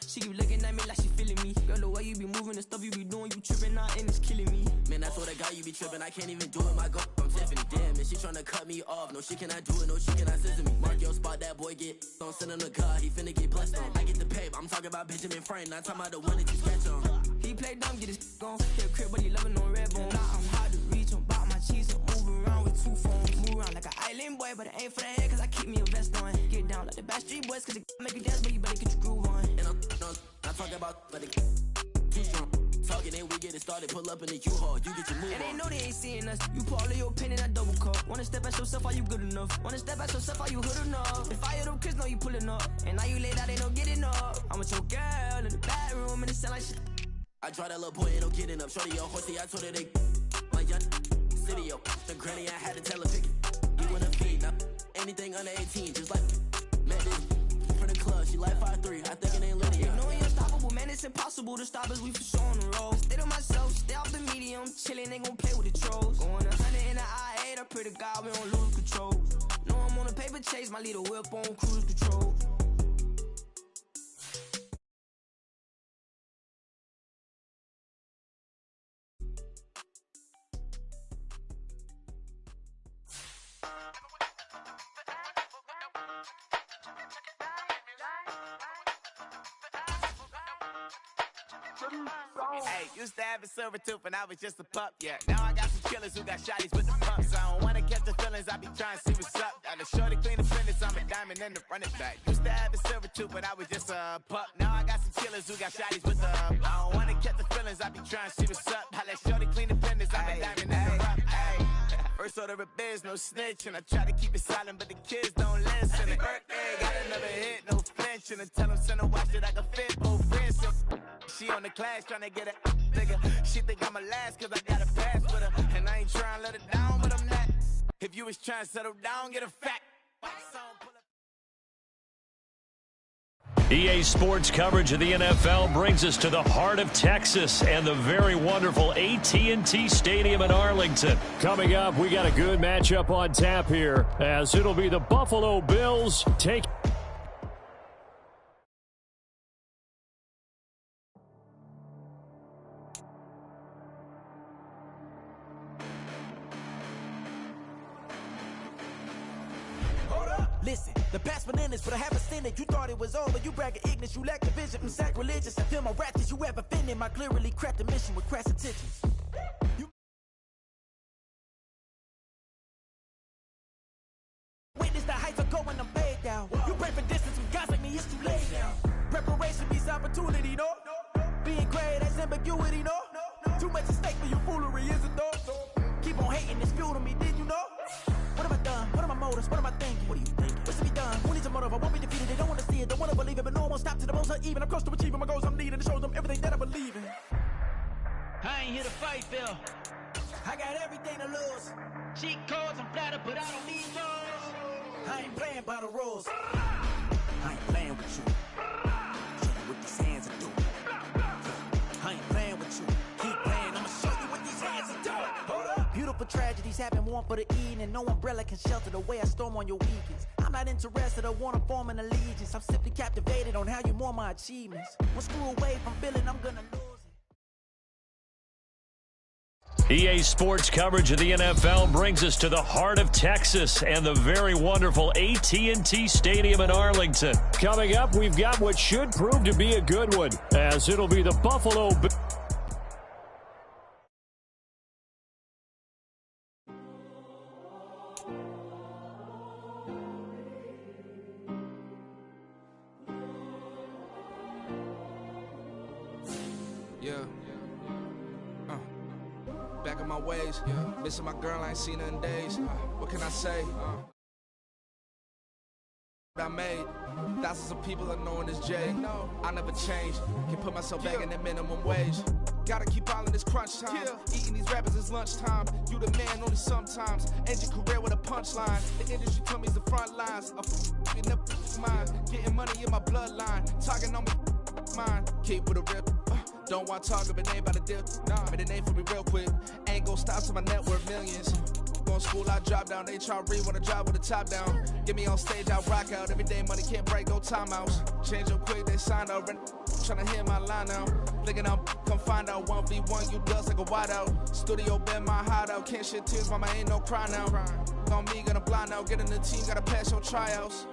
She keep looking at me like she feeling me. Girl, the way you be moving, the stuff you be doing, you tripping out and it's killing me. Man, I swear to God, you be tripping. I can't even do it. My girl, I'm Tiffany. Damn, and she tryna cut me off. No, she cannot do it. No, she cannot scissor me. Mark your spot, that boy get on. Send him to God, he finna get blessed on. I get the paper. I'm talking about Benjamin Franklin. Not talking about the one that you sketch on. He play dumb, get his gone. Hit crib, but he loving on red bone. Now I'm hard to reach. I'm about my cheese. I'm moving around with 2 phones. Move around like an island boy, but it ain't for the head, cause I keep me a vest on. Get down like the Backstreet Boys, cause it make you dance, but you better get your groove on. And I'm talking about, but it too strong. Talking and we get it started, pull up in the U-Haul, you get your move on. And they know they ain't seeing us. You pull all of your opinion, I double cup. Wanna step at yourself, are you good enough? Wanna step at yourself, are you hood enough? If I hear them kids, know you pulling up. And now you laid out, ain't no getting up. I'm with your girl in the bedroom, and it sound like shit. I draw that little boy, ain't no getting up. Shorty, yo, horsey, I told her they my young city, yo. The granny, I had to tell her pick it. You wanna feed, now anything under 18, just like man, this for the club, she like 5'3", I think it ain't Lydia. You know we unstoppable, man, it's impossible to stop us, we for sure on the road. Stay to myself, stay off the medium, chillin', they gon' play with the trolls. Going 100 in the I-8, I pray to God we don't lose control. Know I'm on a paper chase, my little whip on cruise control. Hey, used to have a silver tooth when I was just a pup, yeah. Now I got some killers who got shotties with the pumps. I don't wanna catch the feelings, I be trying to see what's up. Got a shorty clean the finish, I'm a diamond and the run it back. Used to have a silver tooth when I was just a pup. Now I got some killers who got shotties with the I don't wanna catch the feelings, I be trying to see what's up. I let shorty clean the finish, I'm a diamond and the rough. First order of biz, no snitch, and I try to keep it silent, but the kids don't listen. And got another hit, no flinch, and I tell them send a watch that I can fit both wrists. She on the class trying to get a nigga. She think I'm a last cause I got a pass with her, and I ain't trying to let her down, but I'm not. If you was trying to settle down, get a fact. EA Sports coverage of the NFL brings us to the heart of Texas and the very wonderful AT&T Stadium in Arlington. Coming up, we got a good matchup on tap here, as it'll be the Buffalo Bills take. Listen, the past bananas, but I haven't seen it. You thought it was over, you bragging ignorance, you lack the vision from sacrilegious. I feel my ratchets, you ever offended my clearly crafted mission with crass intentions. Witness the heights are going, I'm paid down. You pray for distance with guys like me, it's too late now. Preparation means opportunity, no? Being great, that's ambiguity, no? Too much at stake for your foolery, is it though? Keep on hating, it's fuel to me, did you know? What have I done? What are my motives? What am I thinking? What are you thinking? What's to be done? Who needs a motive? I won't be defeated. They don't want to see it. Don't want to believe it. But no one will stop to the most uneven. I'm close to achieving my goals. I'm needing to show them everything that I believe in. I ain't here to fight, Phil. I got everything to lose. Cheat codes, I'm flattered, but I don't need those. I ain't playing by the rules. I ain't playing with you. Show you what these hands are doing. I ain't playing with you. Keep playing. I'ma show you what these hands are doing. Hold up. Beautiful tragedies happen, one for the evening. No umbrella can shelter the way I storm on your weekends. I'm not interested, I wanna form an allegiance. I'm simply captivated on how you more my achievements. One screw away from feeling I'm gonna lose it. EA Sports coverage of the NFL brings us to the heart of Texas and the very wonderful AT&T Stadium in Arlington. Coming up, we've got what should prove to be a good one, as it'll be the Buffalo Bills. Back in my ways, missing my girl, I ain't seen her in days. What can I say? I made thousands of people are knowing this Jay. I never changed, can put myself back in the minimum wage. Gotta keep all in this crunch time. Eating these rappers is lunchtime. You the man only sometimes. End your career with a punchline. The industry told me it's the front lines. You never mine. Getting money in my bloodline. Talking on me, mine. Keep with a rip. Don't want to talk if it ain't about a dip. Made a name for me real quick. Ain't gon' stop till my net worth millions. Going school, I drop down. They try to read, wanna drive with the top down. Get me on stage, I rock out. Every day money can't break, no timeouts. Change up quick, they signed out. Tryna hear my line now. Thinking I'm come find out 1v1, you dust like a wideout. Studio been my hideout. Can't shed tears, mama ain't no cry now. On me, gonna blind out. Get in the team, gotta pass your tryouts.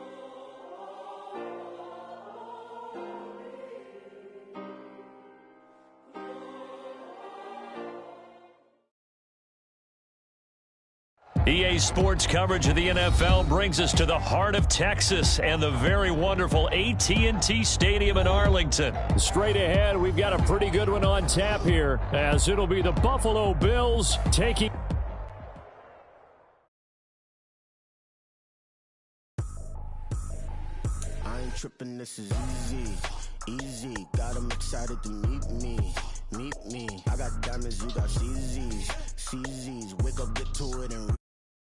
EA Sports coverage of the NFL brings us to the heart of Texas and the very wonderful AT&T Stadium in Arlington. Straight ahead, we've got a pretty good one on tap here, as it'll be the Buffalo Bills taking... I ain't tripping, this is easy. Easy, got them excited to meet me. I got diamonds, you got CZs.